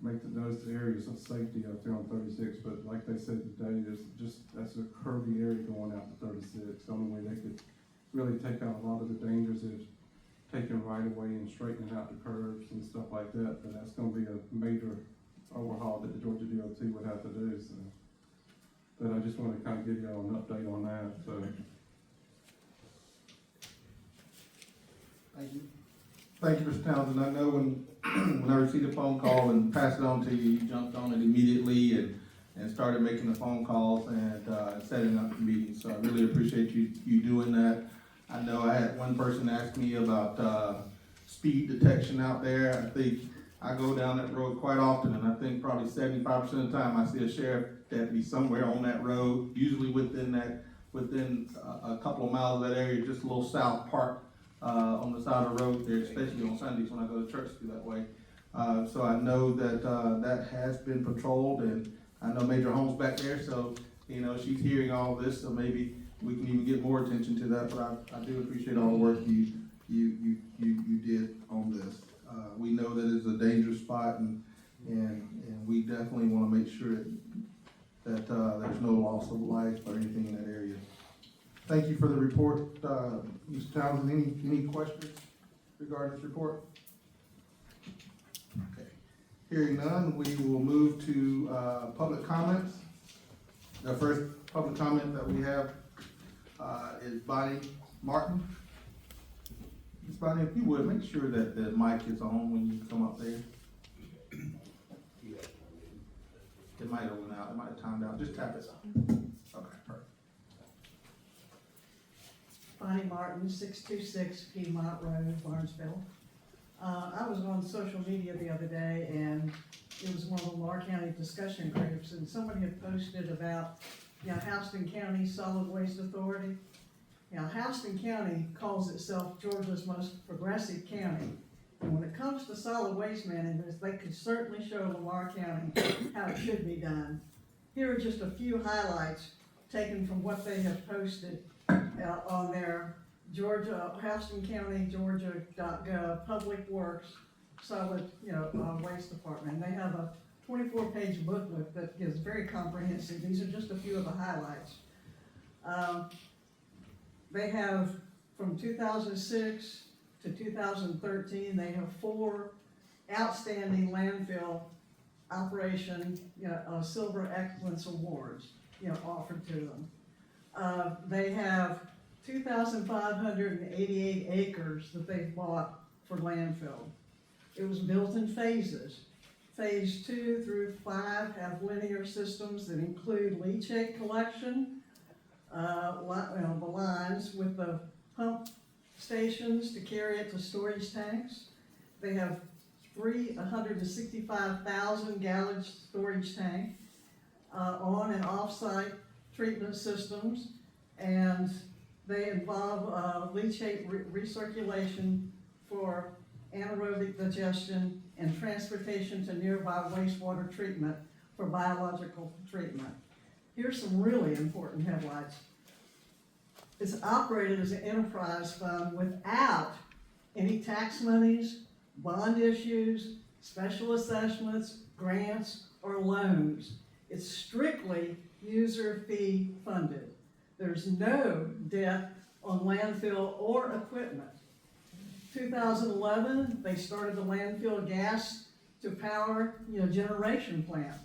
make those areas of safety out there on 36, but like they said today, that's a curvy area going out to 36. The only way they could really take out a lot of the dangers is taking right away and straightening out the curves and stuff like that, but that's gonna be a major overhaul that the Georgia DOT would have to do, so. But I just want to kind of give you all an update on that, so. Thank you. Thank you, Mr. Townsend. I know when I received a phone call and passed it on to you, you jumped on it immediately and started making the phone calls and setting up the meetings. So I really appreciate you doing that. I know I had one person ask me about speed detection out there. I think I go down that road quite often, and I think probably 75% of the time I see a sheriff deputy somewhere on that road, usually within a couple of miles of that area, just a little south park on the side of the road there, especially on Sundays when I go to church through that way. So I know that that has been patrolled, and I know Major Holmes back there, so you know she's hearing all this, so maybe we can even get more attention to that. But I do appreciate all the work you did on this. We know that it's a dangerous spot, and we definitely want to make sure that, there's no loss of life or anything in that area. Thank you for the report, Mr. Townsend. Any questions regarding this report? Okay. Hearing none, we will move to, public comments. The first public comment that we have, is Bonnie Martin. Ms. Bonnie, if you would, make sure that the mic is on when you come up there. It might have went out, it might have timed out, just tap it. Okay, perfect. Bonnie Martin, 626 Piedmont Road, Barnesville. I was on social media the other day, and it was one of the Lamar County discussion groups, and somebody had posted about, Houston County Solid Waste Authority. Houston County calls itself Georgia's most progressive county. And when it comes to solid waste management, they could certainly show Lamar County how it should be done. Here are just a few highlights taken from what they have posted on their Houston County, Georgia.gov Public Works Solid, Waste Department. And they have a 24-page booklet that is very comprehensive. These are just a few of the highlights. They have, from 2006 to 2013, they have 4 outstanding landfill operation, Silver Excellence Awards, offered to them. They have 2,588 acres that they've bought for landfill. It was built in phases. Phase 2 through 5 have linear systems that include leachate collection, the lines with the pump stations to carry it to storage tanks. They have 165,000 gallon storage tank, on and off-site treatment systems, and they involve leachate recirculation for anaerobic digestion and transportation to nearby wastewater treatment for biological treatment. Here's some really important headlights. It's operated as an enterprise fund without any tax monies, bond issues, special assessments, grants, or loans. It's strictly user fee funded. There's no debt on landfill or equipment. 2011, they started the landfill gas to power, generation plant.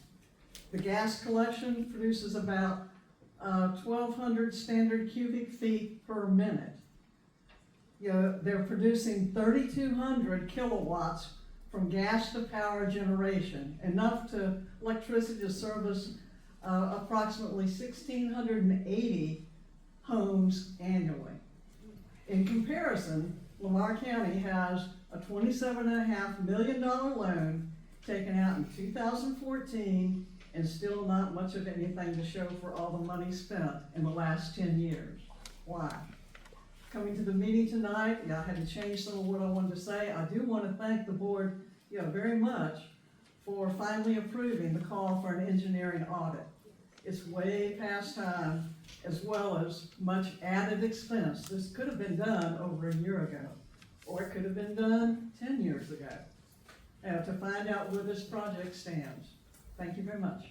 The gas collection produces about 1,200 standard cubic feet per minute. They're producing 3,200 kilowatts from gas to power generation, enough to electricity to service approximately 1,680 homes annually. In comparison, Lamar County has a $27.5 million loan taken out in 2014 and still not much of anything to show for all the money spent in the last 10 years. Why? Coming to the meeting tonight, I had to change some of what I wanted to say. I do want to thank the board, very much for finally approving the call for an engineering audit. It's way past time, as well as much added expense. This could have been done over a year ago, or it could have been done 10 years ago, to find out where this project stands. Thank you very much.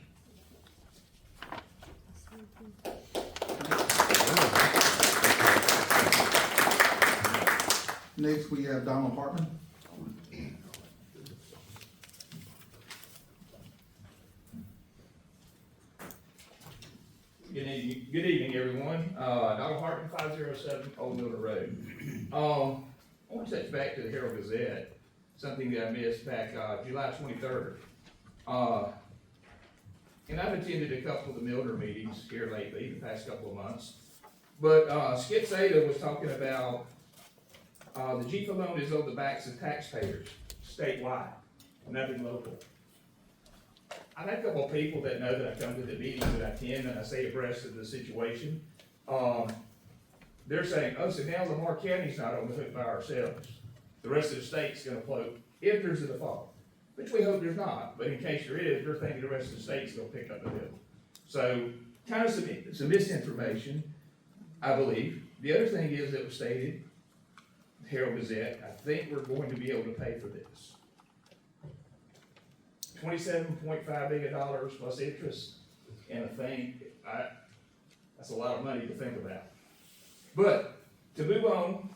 Next, we have Donald Hartman. Good evening, everyone. Donald Hartman, 507 Old Miller Road. I want to touch back to the Herald Gazette, something that I missed back July 23rd. And I've attended a couple of the Milner meetings here lately, the past couple of months. But Skip Sada was talking about the GFA loan is on the backs of taxpayers statewide, nothing local. I've had a couple of people that know that I come to the meetings that I attend and I stay abreast of the situation. They're saying, oh, so now Lamar County's not on the hook by ourselves. The rest of the state's gonna float if there's a default, which we hope there's not, but in case there is, they're thinking the rest of the state's gonna pick up the bill. So, kind of some misinformation, I believe. The other thing is that was stated, Herald Gazette, I think we're going to be able to pay for this. $27.5 million plus interest and that's a lot of money to think about. But, to move on,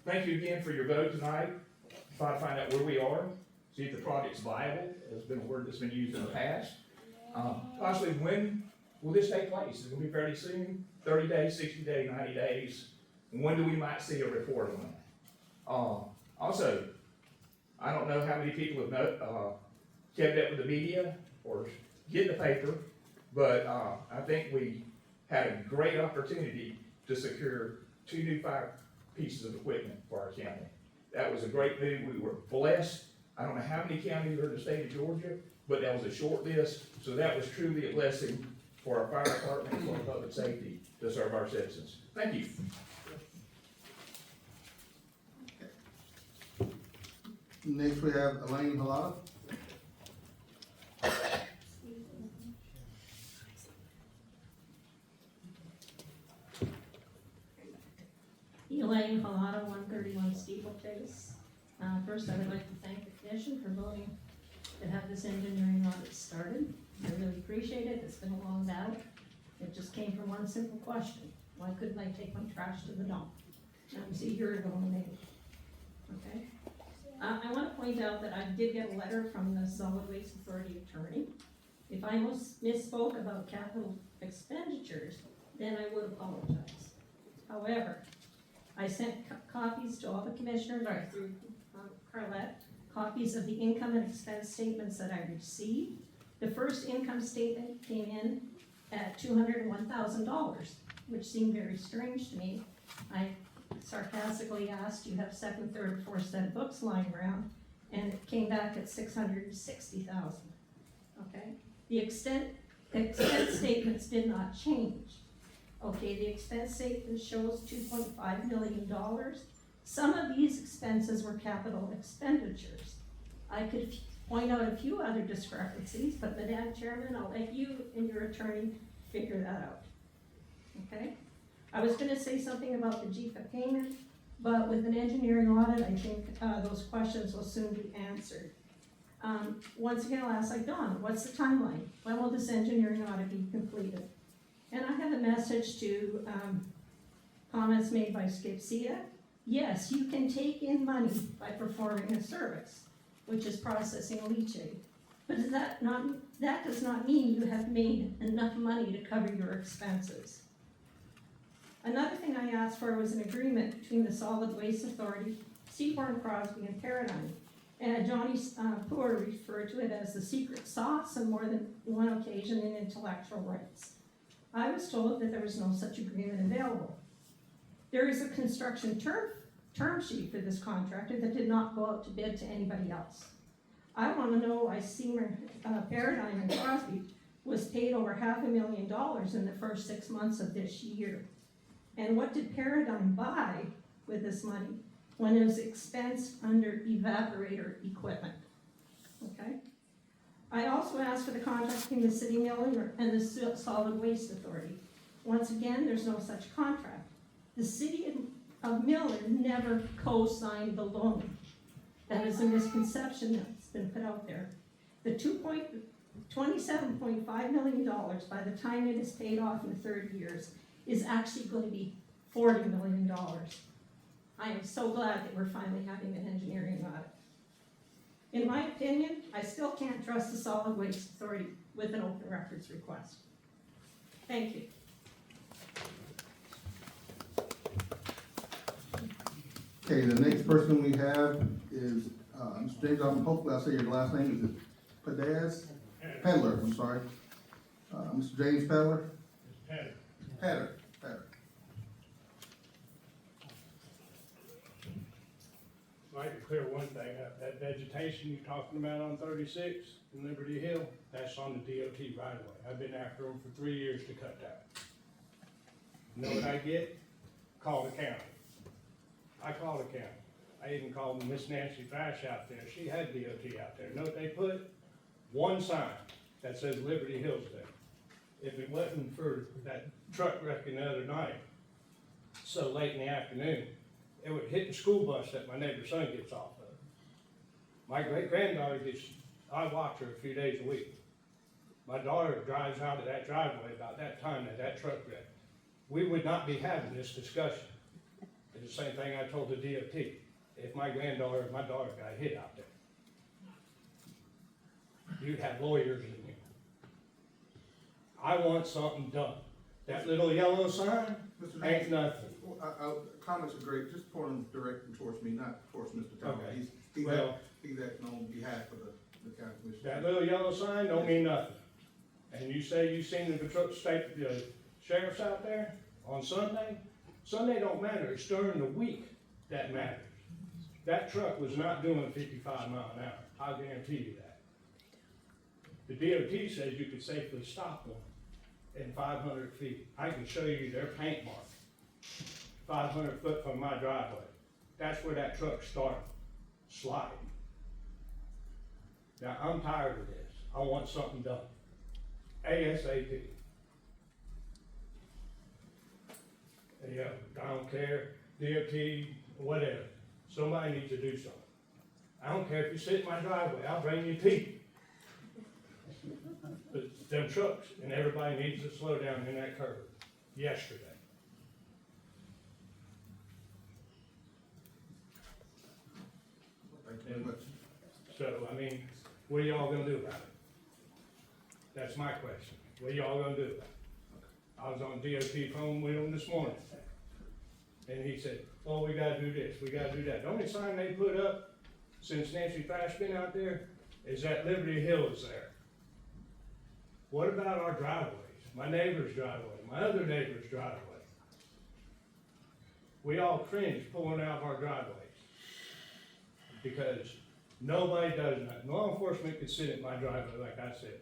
thank you again for your vote tonight. Try to find out where we are, see if the project's viable. It's been a word that's been used in the past. Possibly when will this take place? Is it gonna be fairly soon? 30 days, 60 days, 90 days? And when do we might see a report on that? Also, I don't know how many people have kept up with the media or get the paper, but I think we had a great opportunity to secure 2 new fire pieces of equipment for our county. That was a great move. We were blessed. I don't know how many counties are in the state of Georgia, but that was a short list, so that was truly a blessing for our fire department and for our public safety to serve our citizens. Thank you. Next, we have Elaine Halata. Elaine Halata, 131 Steeplechase. First, I would like to thank the commission for voting to have this engineering audit started. I really appreciate it. It's been a long battle. It just came from one simple question: why couldn't I take my trash to the dump? And it was a year ago in May. Okay. I want to point out that I did get a letter from the Solid Waste Authority attorney. If I misspoke about capital expenditures, then I would apologize. However, I sent copies to all the commissioners, or through Carlette, copies of the income and expense statements that I received. The first income statement came in at $201,000, which seemed very strange to me. I sarcastically asked, do you have second, third, or fourth set of books lying around? And it came back at $660,000, okay? The expense statements did not change. Okay, the expense statement shows $2.5 million. Some of these expenses were capital expenditures. I could point out a few other discrepancies, but Madam Chairman, I'll let you and your attorney figure that out. Okay? I was gonna say something about the GFA payment, but with an engineering audit, I think those questions will soon be answered. Once again, I'll ask like Dawn, what's the timeline? When will this engineering audit be completed? And I have a message to comments made by Skip Sia. Yes, you can take in money by performing a service, which is processing leachate. But that does not mean you have made enough money to cover your expenses. Another thing I asked for was an agreement between the Solid Waste Authority, Seaborn, Crosby, and Paradigm. And Johnny Poor referred to it as the secret sauce on more than one occasion in intellectual rights. I was told that there was no such agreement available. There is a construction term sheet for this contractor that did not go out to bid to anybody else. I want to know why Paradigm and Crosby was paid over $500,000 in the first 6 months of this year. And what did Paradigm buy with this money when it was expensed under evaporator equipment? Okay. I also asked for the contract between the City of Miller and the Solid Waste Authority. Once again, there's no such contract. The City of Miller never co-signed the loan. That is a misconception that's been put out there. The $27.5 million by the time it is paid off in 30 years is actually going to be $40 million. I am so glad that we're finally having an engineering audit. In my opinion, I still can't trust the Solid Waste Authority with an open records request. Thank you. Okay, the next person we have is Mr. James. Hopefully I say your last name. Is it Padaz? Peddler, I'm sorry. Mr. James Peddler? Peddler. I'd like to clear one thing up. That vegetation you're talking about on 36 in Liberty Hill, that's on the DOT right away. I've been after them for 3 years to cut that. You know what I get? Call the county. I call the county. I even called Miss Nancy Fash out there. She had DOT out there. You know what they put? One sign that says Liberty Hills there. If it wasn't for that truck wrecking the other night, so late in the afternoon, it would hit the school bus that my neighbor's son gets off of. My great-granddaughter I watch her a few days a week. My daughter drives out of that driveway about that time that truck wrecked. We would not be having this discussion. It's the same thing I told the DOT, if my daughter got hit out there. You'd have lawyers in here. I want something done. That little yellow sign ain't nothing. Comments are great, just point them directly towards me, not towards Mr. Thomas. Okay. He's acting on behalf of the county commission. That little yellow sign don't mean nothing. And you say you seen the sheriff's out there on Sunday? Sunday don't matter, it's during the week that matters. That truck was not doing 55 miles an hour, I'll guarantee you that. The DOT says you could safely stop them in 500 feet. I can show you their paint mark, 500 foot from my driveway. That's where that truck started, sliding. Now, I'm tired of this. I want something done. ASAP. Yeah, I don't care, DOT, whatever. Somebody needs to do something. I don't care if you sit in my driveway, I'll bring you tea. But them trucks, and everybody needs to slow down in that curve yesterday. Thank you very much. So, I mean, what are y'all gonna do about it? That's my question. What are y'all gonna do about it? I was on DOT phone with him this morning. And he said, oh, we gotta do this, we gotta do that. The only sign they put up since Nancy Fash been out there is that Liberty Hill is there. What about our driveways? My neighbor's driveway, my other neighbor's driveway. We all cringe pulling out of our driveways because nobody does nothing. Law enforcement could sit at my driveway, like I said.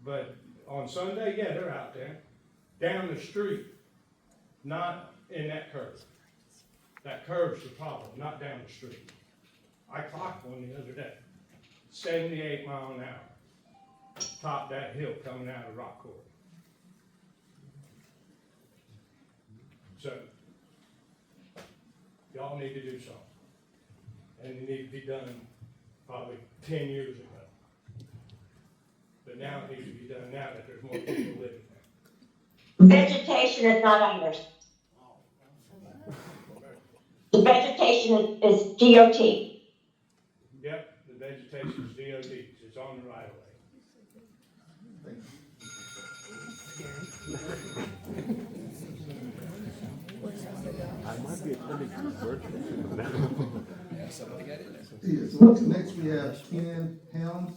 But on Sunday, yeah, they're out there, down the street, not in that curve. That curve's the problem, not down the street. I clocked one the other day, 78 mile an hour, top that hill coming out of Rock Court. So, y'all need to do something. And it needs to be done probably 10 years ago. But now it needs to be done now that there's more people living there. Vegetation is not ours. The vegetation is DOT. Yep, the vegetation is DOT's, it's on the right of way. I might be attending virtual. Yes, so next we have Ken Helms.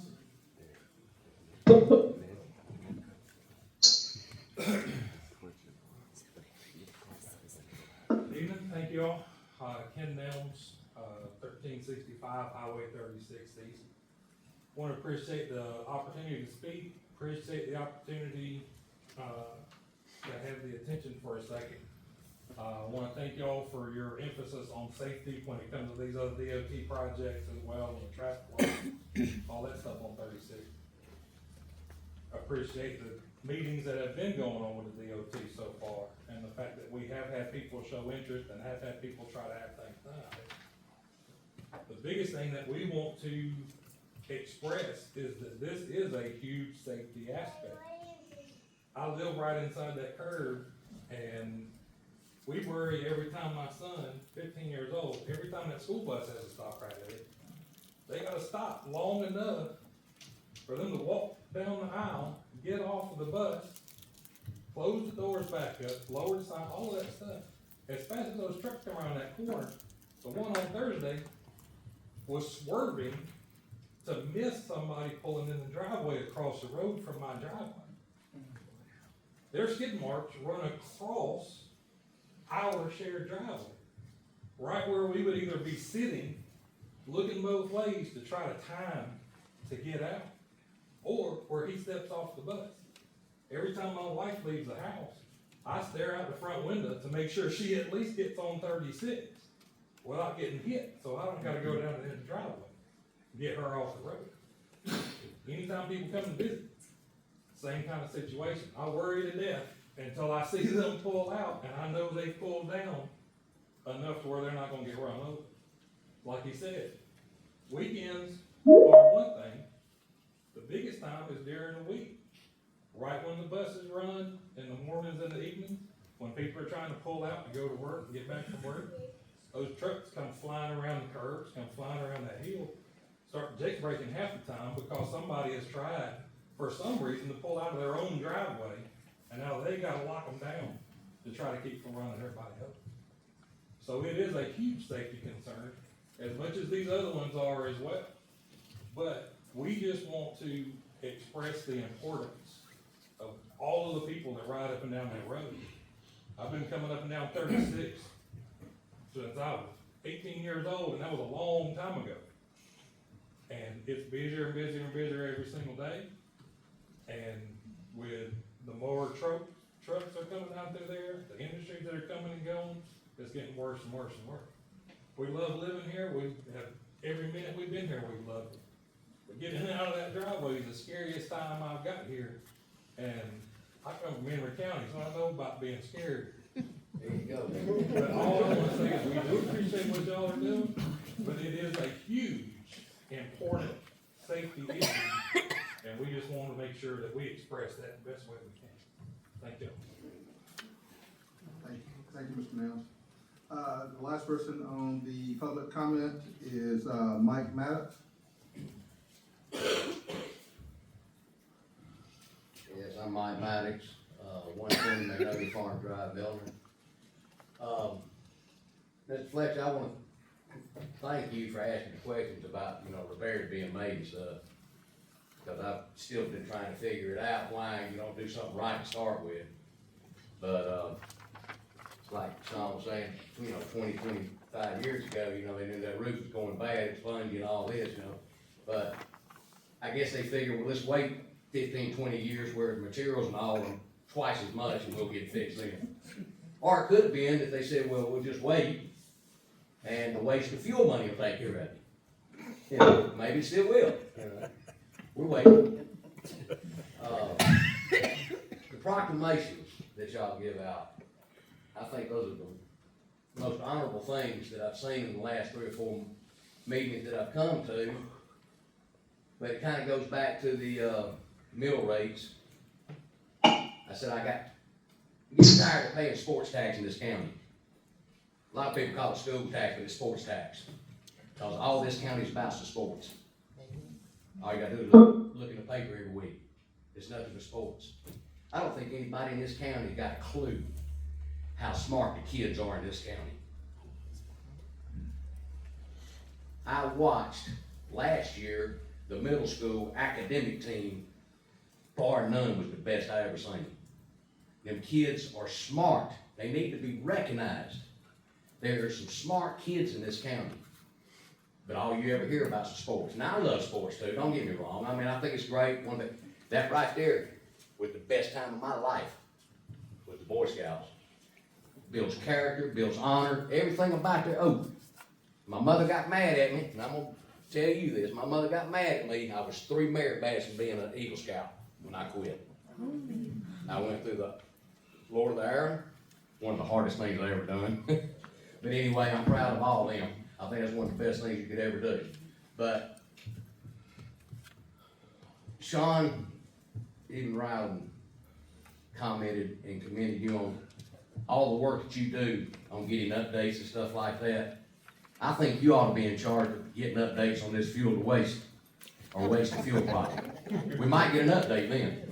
Evening, thank you all. Ken Nelms, 1365 Highway 36 East. Want to appreciate the opportunity to speak, appreciate the opportunity to have the attention for a second. I want to thank y'all for your emphasis on safety when it comes to these other DOT projects as well, and the traffic lights, all that stuff on 36. I appreciate the meetings that have been going on with the DOT so far, and the fact that we have had people show interest and have had people try to have things done. The biggest thing that we want to express is that this is a huge safety aspect. I live right inside that curve, and we worry every time my son, 15 years old, every time that school bus has to stop right at it, they gotta stop long enough for them to walk down the aisle, get off of the bus, close the doors back up, lower the sign, all of that stuff. As fast as those trucks come around that corner, the one on Thursday was swerving to miss somebody pulling in the driveway across the road from my driveway. Their skid marks run across our shared driveway, right where we would either be sitting, looking both ways to try to time to get out, or where he steps off the bus. Every time my wife leaves the house, I stare out the front window to make sure she at least gets on 36 without getting hit, so I don't gotta go down to the end of the driveway and get her off the road. Anytime people come to visit, same kind of situation. I worry to death until I see them pull out, and I know they pulled down enough to where they're not gonna get run over. Like he said, weekends are one thing, when people are trying to pull out to go to work and get back from work, those trucks come flying around the curves, come flying around that hill, start jake braking half the time because somebody has tried, for some reason, to pull out of their own driveway, and now they gotta lock them down to try to keep from running everybody over. So it is a huge safety concern, as much as these other ones are as well. But we just want to express the importance of all of the people that ride up and down that road. I've been coming up and down 36 since I was 18 years old, and that was a long time ago. And it's busier and busier and busier every single day. And with the more trucks are coming out through there, the industries that are coming and going, it's getting worse and worse and worse. We love living here. We have every minute we've been here, we've loved it. But getting out of that driveway is the scariest time I've got here. And I come from Henry County, so I know about being scared. There you go. But all I want to say is we do appreciate what y'all are doing, but it is a huge, important safety issue, and we just want to make sure that we express that the best way we can. Thank you. Thank you, Mr. Nels. The last person on the public comment is Mike Maddox. Yes, I'm Mike Maddox, 120 Magnolia Farm Drive, Milner. Mr. Fletcher, I want to thank you for asking the questions about, repairs being made and stuff. Because I've still been trying to figure it out why you don't do something right to start with. But, it's like Sean was saying, 20, 25 years ago, they knew that roof was going bad, it's spongy and all this, But I guess they figured, well, let's wait 15, 20 years where the materials and all are twice as much and we'll get it fixed then. Or it could have been that they said, well, we'll just wait and the waste of fuel money will take care of it. Maybe it still will. We're waiting. The proclamations that y'all give out, I think those are the most honorable things that I've seen in the last 3 or 4 meetings that I've come to. But it kind of goes back to the mill rates. I said I'm getting tired of paying sports tax in this county. A lot of people call it school tax, but it's sports tax. Because all this county is about the sports. All you gotta do is look in the paper every week. It's nothing but sports. I don't think anybody in this county got a clue how smart the kids are in this county. I watched last year the middle school academic team, bar none, was the best I ever seen. Them kids are smart. They need to be recognized. There are some smart kids in this county. But all you ever hear about is sports. Now I love sports too, don't get me wrong. I mean, I think it's great. That right there was the best time of my life with the Boy Scouts. Builds character, builds honor, everything about there. Oh, my mother got mad at me, and I'm gonna tell you this. My mother got mad at me. I was 3 merit badges from being an Eagle Scout when I quit. I went through the Lord of the Arrow, one of the hardest things I've ever done. But anyway, I'm proud of all of them. I think that's one of the best things you could ever do. But Sean, even Ryan, commented and commended you on all the work that you do on getting updates and stuff like that. I think you ought to be in charge of getting updates on this fuel to waste, or waste to fuel project. We might get an update then.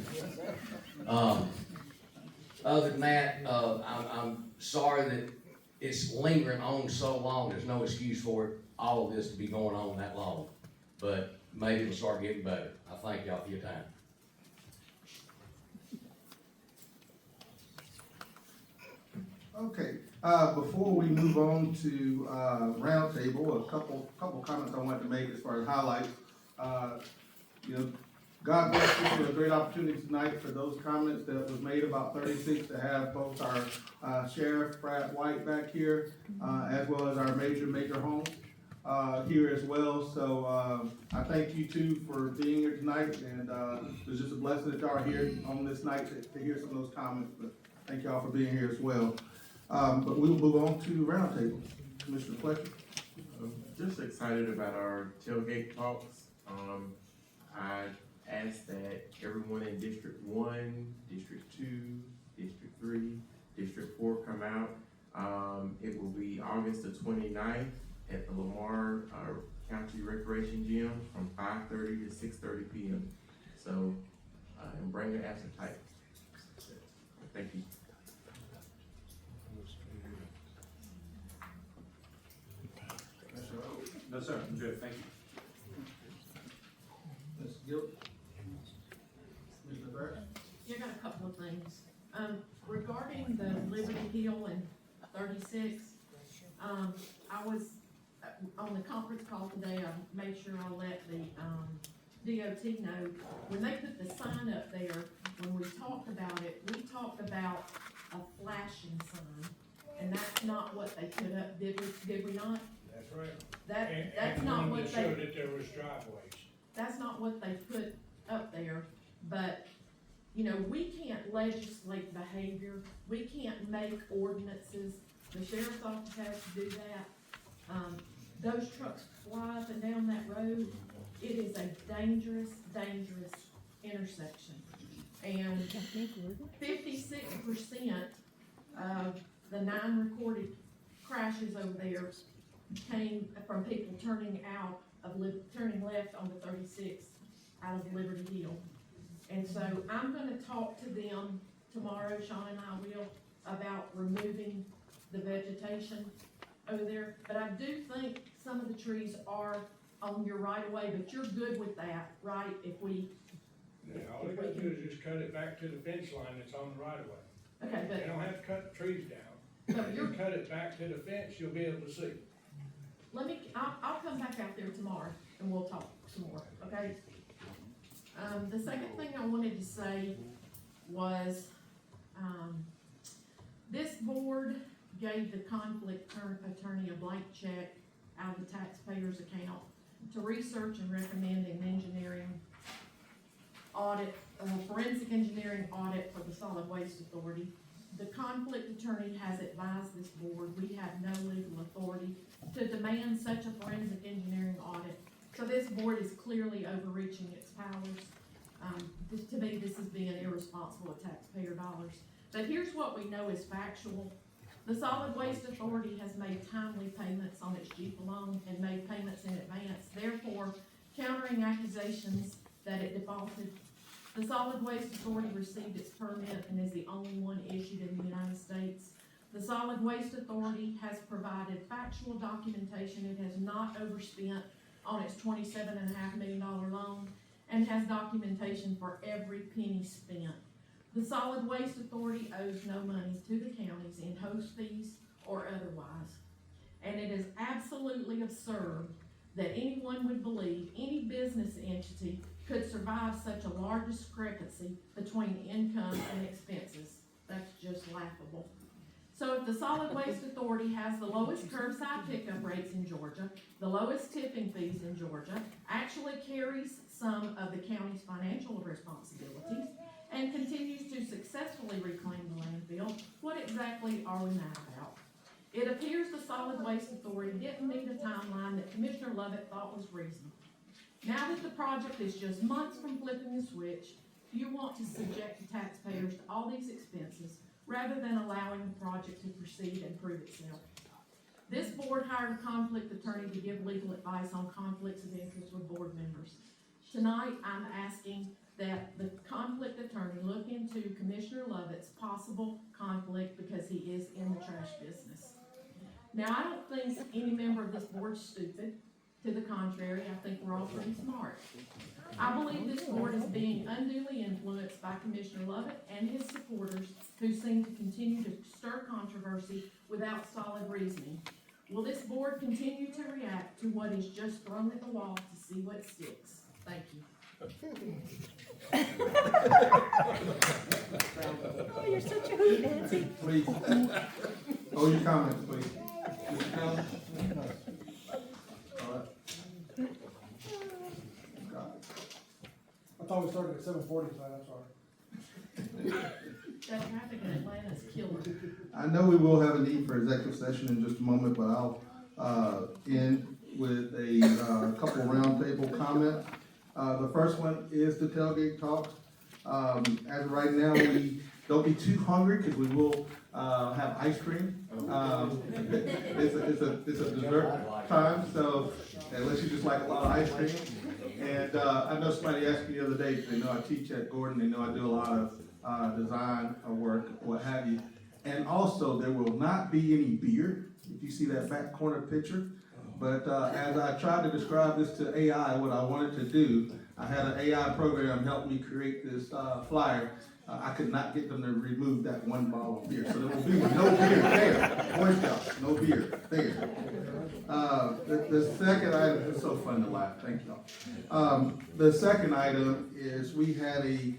Other than that, I'm sorry that it's lingering on so long. There's no excuse for it, all of this to be going on that long. But maybe it'll start getting better. I thank y'all for your time. Okay, before we move on to roundtable, a couple comments I wanted to make as far as highlights. God bless you for a great opportunity tonight for those comments that was made about 36 to have both our Sheriff Brad White back here, as well as our Major Holmes here as well. So I thank you too for being here tonight, and it's just a blessing that y'all are here on this night to hear some of those comments. But thank y'all for being here as well. But we will move on to roundtable. Commissioner Fletcher. Just excited about our tailgate talks. I ask that everyone in District 1, District 2, District 3, District 4 come out. It will be August the 29th at the Lamar County Recreation Gym from 5:30 to 6:30 p.m. So, and bring your absent type. Thank you. No, sir, I'm good, thank you. Mr. Gill? Mr. Burke? Yeah, I got a couple of things. Regarding the Liberty Hill and 36, I was on the conference call today. I made sure I let the, DOT know, when they put the sign up there, when we talked about it, we talked about a flashing sign. And that's not what they put up, did we not? That's right. That's And not one what that they. showed that there was driveways. That's not what they put up there, but, you know, we can't legislate behavior, we can't make ordinances, the sheriff's office has to do that. Those trucks fly up and down that road, it is a dangerous, dangerous intersection. And 56% of the 9 recorded crashes over there came from people turning left on the 36 out of Liberty Hill. And so I'm gonna talk to them tomorrow, Sean and I will, about removing the vegetation over there. But I do think some of the trees are on your right of way, but you're good with that, right? If we. Yeah, all they gotta do is just cut it back to the fence line that's on the right of way. Okay, They don't have to cut the trees down. If you cut it back to the fence, you'll be able to see. I'll come back out there tomorrow and we'll talk some more, okay? The second thing I wanted to say was, this board gave the conflict attorney a blank check out of the taxpayer's account to research and recommend an engineering audit, forensic engineering audit for the Solid Waste Authority. The conflict attorney has advised this board we have no legal authority to demand such a forensic engineering audit. So this board is clearly overreaching its powers. To me, this is being irresponsible with taxpayer dollars. But here's what we know is factual. The Solid Waste Authority has made timely payments on its Jeep loan and made payments in advance, therefore countering accusations that it defaulted. The Solid Waste Authority received its permit and is the only one issued in the United States. The Solid Waste Authority has provided factual documentation it has not overspent on its $27.5 million loan and has documentation for every penny spent. The Solid Waste Authority owes no money to the counties in host fees or otherwise. And it is absolutely absurd that anyone would believe any business entity could survive such a large discrepancy between income and expenses. That's just laughable. So if the Solid Waste Authority has the lowest curbside pickup rates in Georgia, the lowest tipping fees in Georgia, actually carries some of the county's financial responsibilities, and continues to successfully reclaim the landfill, what exactly are we mad about? It appears the Solid Waste Authority didn't meet a timeline that Commissioner Lovett thought was reasonable. Now that the project is just months from flipping the switch, you want to subject the taxpayers to all these expenses rather than allowing the project to proceed and prove itself. This board hired a conflict attorney to give legal advice on conflicts of interest with board members. Tonight, I'm asking that the conflict attorney look into Commissioner Lovett's possible conflict because he is in the trash business. Now, I don't think any member of this board is stupid. To the contrary, I think we're all pretty smart. I believe this board is being unduly influenced by Commissioner Lovett and his supporters who seem to continue to stir controversy without solid reasoning. Will this board continue to react to what is just thrown at the wall to see what sticks? Thank you. Oh, you're such a hoot, Nancy. Please. Oh, your comments, please. Mr. Kelly? All right. I thought we started at 7:40 tonight, I'm sorry. That traffic in Atlanta is killer. I know we will have a need for executive session in just a moment, but I'll, end with a, couple roundtable comments. The first one is the tailgate talk. As of right now, we don't be too hungry because we will have ice cream. It's a dessert time, so unless you just like a lot of ice cream. And I know somebody asked me the other day, they know I teach at Gordon, they know I do a lot of design work, what have you. And also, there will not be any beer, if you see that back corner picture. But as I tried to describe this to AI, what I wanted to do, I had an AI program help me create this flyer. I could not get them to remove that one bottle of beer. So there will be no beer there. Boy Scouts, no beer there. The second item, it's so fun to laugh, thank y'all. The second item is we had a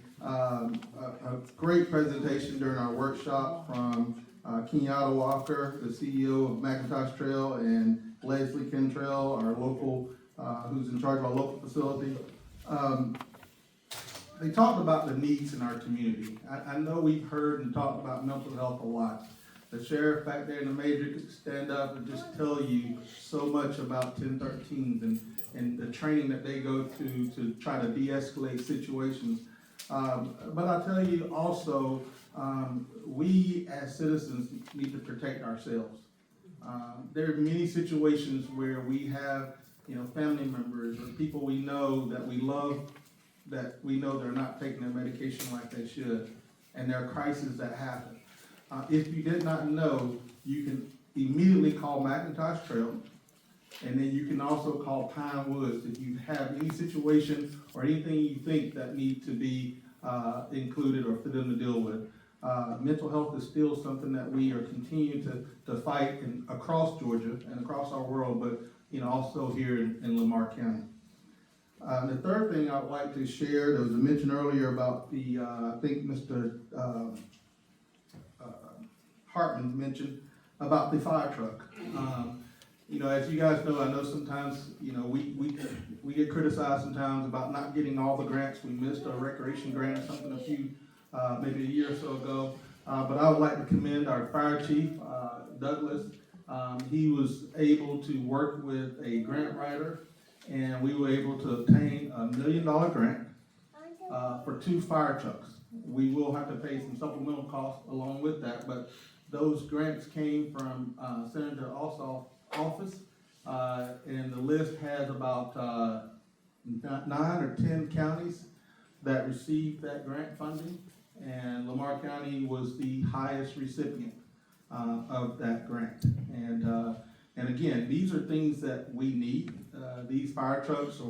great presentation during our workshop from Kenyatta Walker, the CEO of McIntosh Trail, and Leslie Kentrail, our local, who's in charge of our local facility. They talked about the needs in our community. I know we've heard and talked about mental health a lot. The sheriff back there in the major could stand up and just tell you so much about 1013s and the training that they go to try to de-escalate situations. But I tell you also, we as citizens need to protect ourselves. There are many situations where we have, family members or people we know that we love, that we know they're not taking their medication like they should, and there are crises that happen. If you did not know, you can immediately call McIntosh Trail, and then you can also call Pine Woods if you have any situation or anything you think that needs to be included or for them to deal with. Mental health is still something that we are continuing to fight across Georgia and across our world, but also here in Lamar County. The third thing I would like to share, there was a mention earlier about the, I think Mr. Hartman mentioned about the fire truck. As you guys know, I know sometimes, we get criticized sometimes about not getting all the grants. We missed a recreation grant or something maybe a year or so ago. But I would like to commend our fire chief, Douglas. He was able to work with a grant writer, and we were able to obtain a $1 million grant for 2 fire trucks. We will have to pay some supplemental costs along with that, but those grants came from Senator Ossoff's office, and the list has about 9 or 10 counties that received that grant funding, and Lamar County was the highest recipient of that grant. And again, these are things that we need. These fire trucks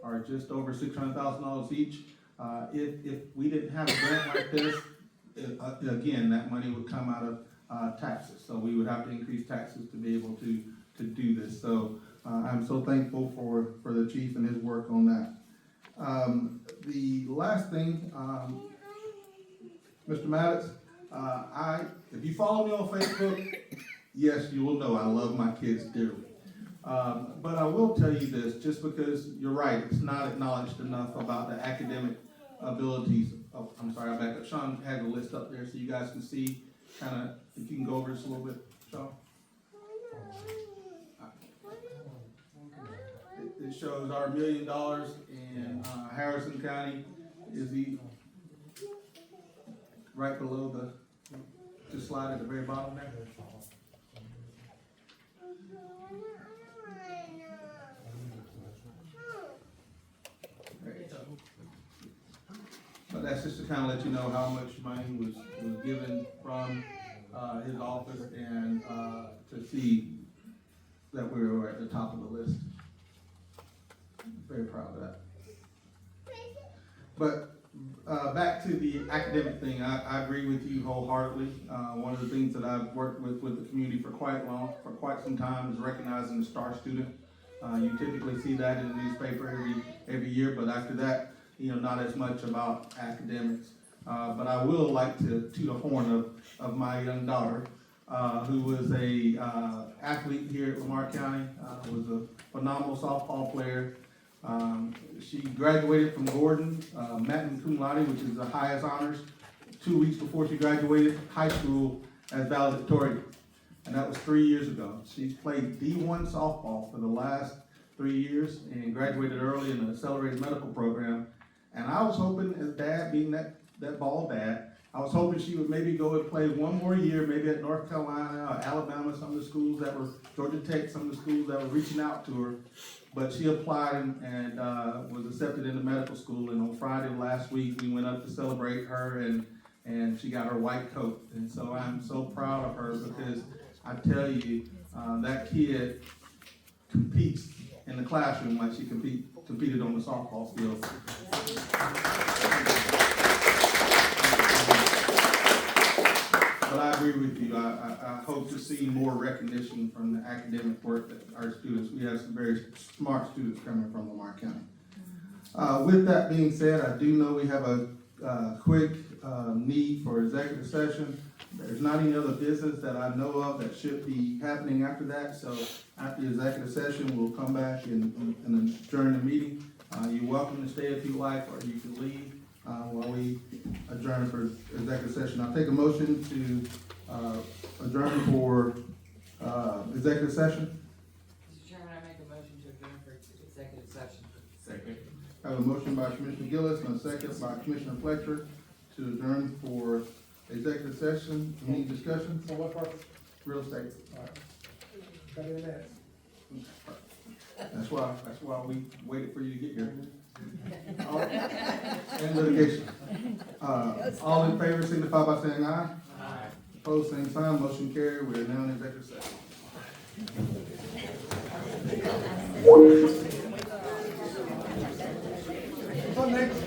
are just over $600,000 each. If we didn't have a grant like this, again, that money would come out of taxes. So we would have to increase taxes to be able to do this. So I'm so thankful for the chief and his work on that. The last thing, Mr. Maddox, if you follow me on Facebook, yes, you will know I love my kids dearly. But I will tell you this, just because you're right, it's not acknowledged enough about the academic abilities. Oh, I'm sorry, I back up. Sean had the list up there so you guys can see kind of, if you can go over this a little bit, Sean. It shows our $1 million in Harrison County is right below the slide at the very bottom there. But that's just to kind of let you know how much money was given from his office and to see that we were at the top of the list. Very proud of that. But back to the academic thing, I agree with you wholeheartedly. One of the things that I've worked with the community for quite some time is recognizing the star student. You typically see that in the newspaper every year, but after that, not as much about academics. But I will like to toot a horn of my young daughter, who was a athlete here at Lamar County, was a phenomenal softball player. She graduated from Gordon, magna cum laude, which is the highest honors, 2 weeks before she graduated high school as valedictorian. And that was 3 years ago. She's played D1 softball for the last 3 years and graduated early in an accelerated medical program. And I was hoping, as dad, being that ball dad, I was hoping she would maybe go and play one more year, maybe at North Carolina or Alabama, some of the schools that were, Georgia Tech, some of the schools that were reaching out to her. But she applied and was accepted into medical school, and on Friday of last week, we went up to celebrate her, and she got her white coat. And so I'm so proud of her, because I tell you, that kid competes in the classroom like she competed on the softball field. But I agree with you. I hope to see more recognition from the academic work that our students, we have some very smart students coming from Lamar County. With that being said, I do know we have a quick need for executive session. There's not any other business that I know of that should be happening after that. So after the executive session, we'll come back and adjourn the meeting. You're welcome to stay if you like, or you can leave while we adjourn for executive session. I'll take a motion to adjourn for executive session. Mr. Chairman, I make a motion to adjourn for executive session. Second. I have a motion by Commissioner Gillis and a second by Commissioner Fletcher to adjourn for executive session. Any discussion? For what purpose? Real estate. Got in that. That's why we waited for you to get here. And litigation. All in favor signify by saying aye. Aye. Opposed, same sign. Motion carried. We are now in executive session. What's up next?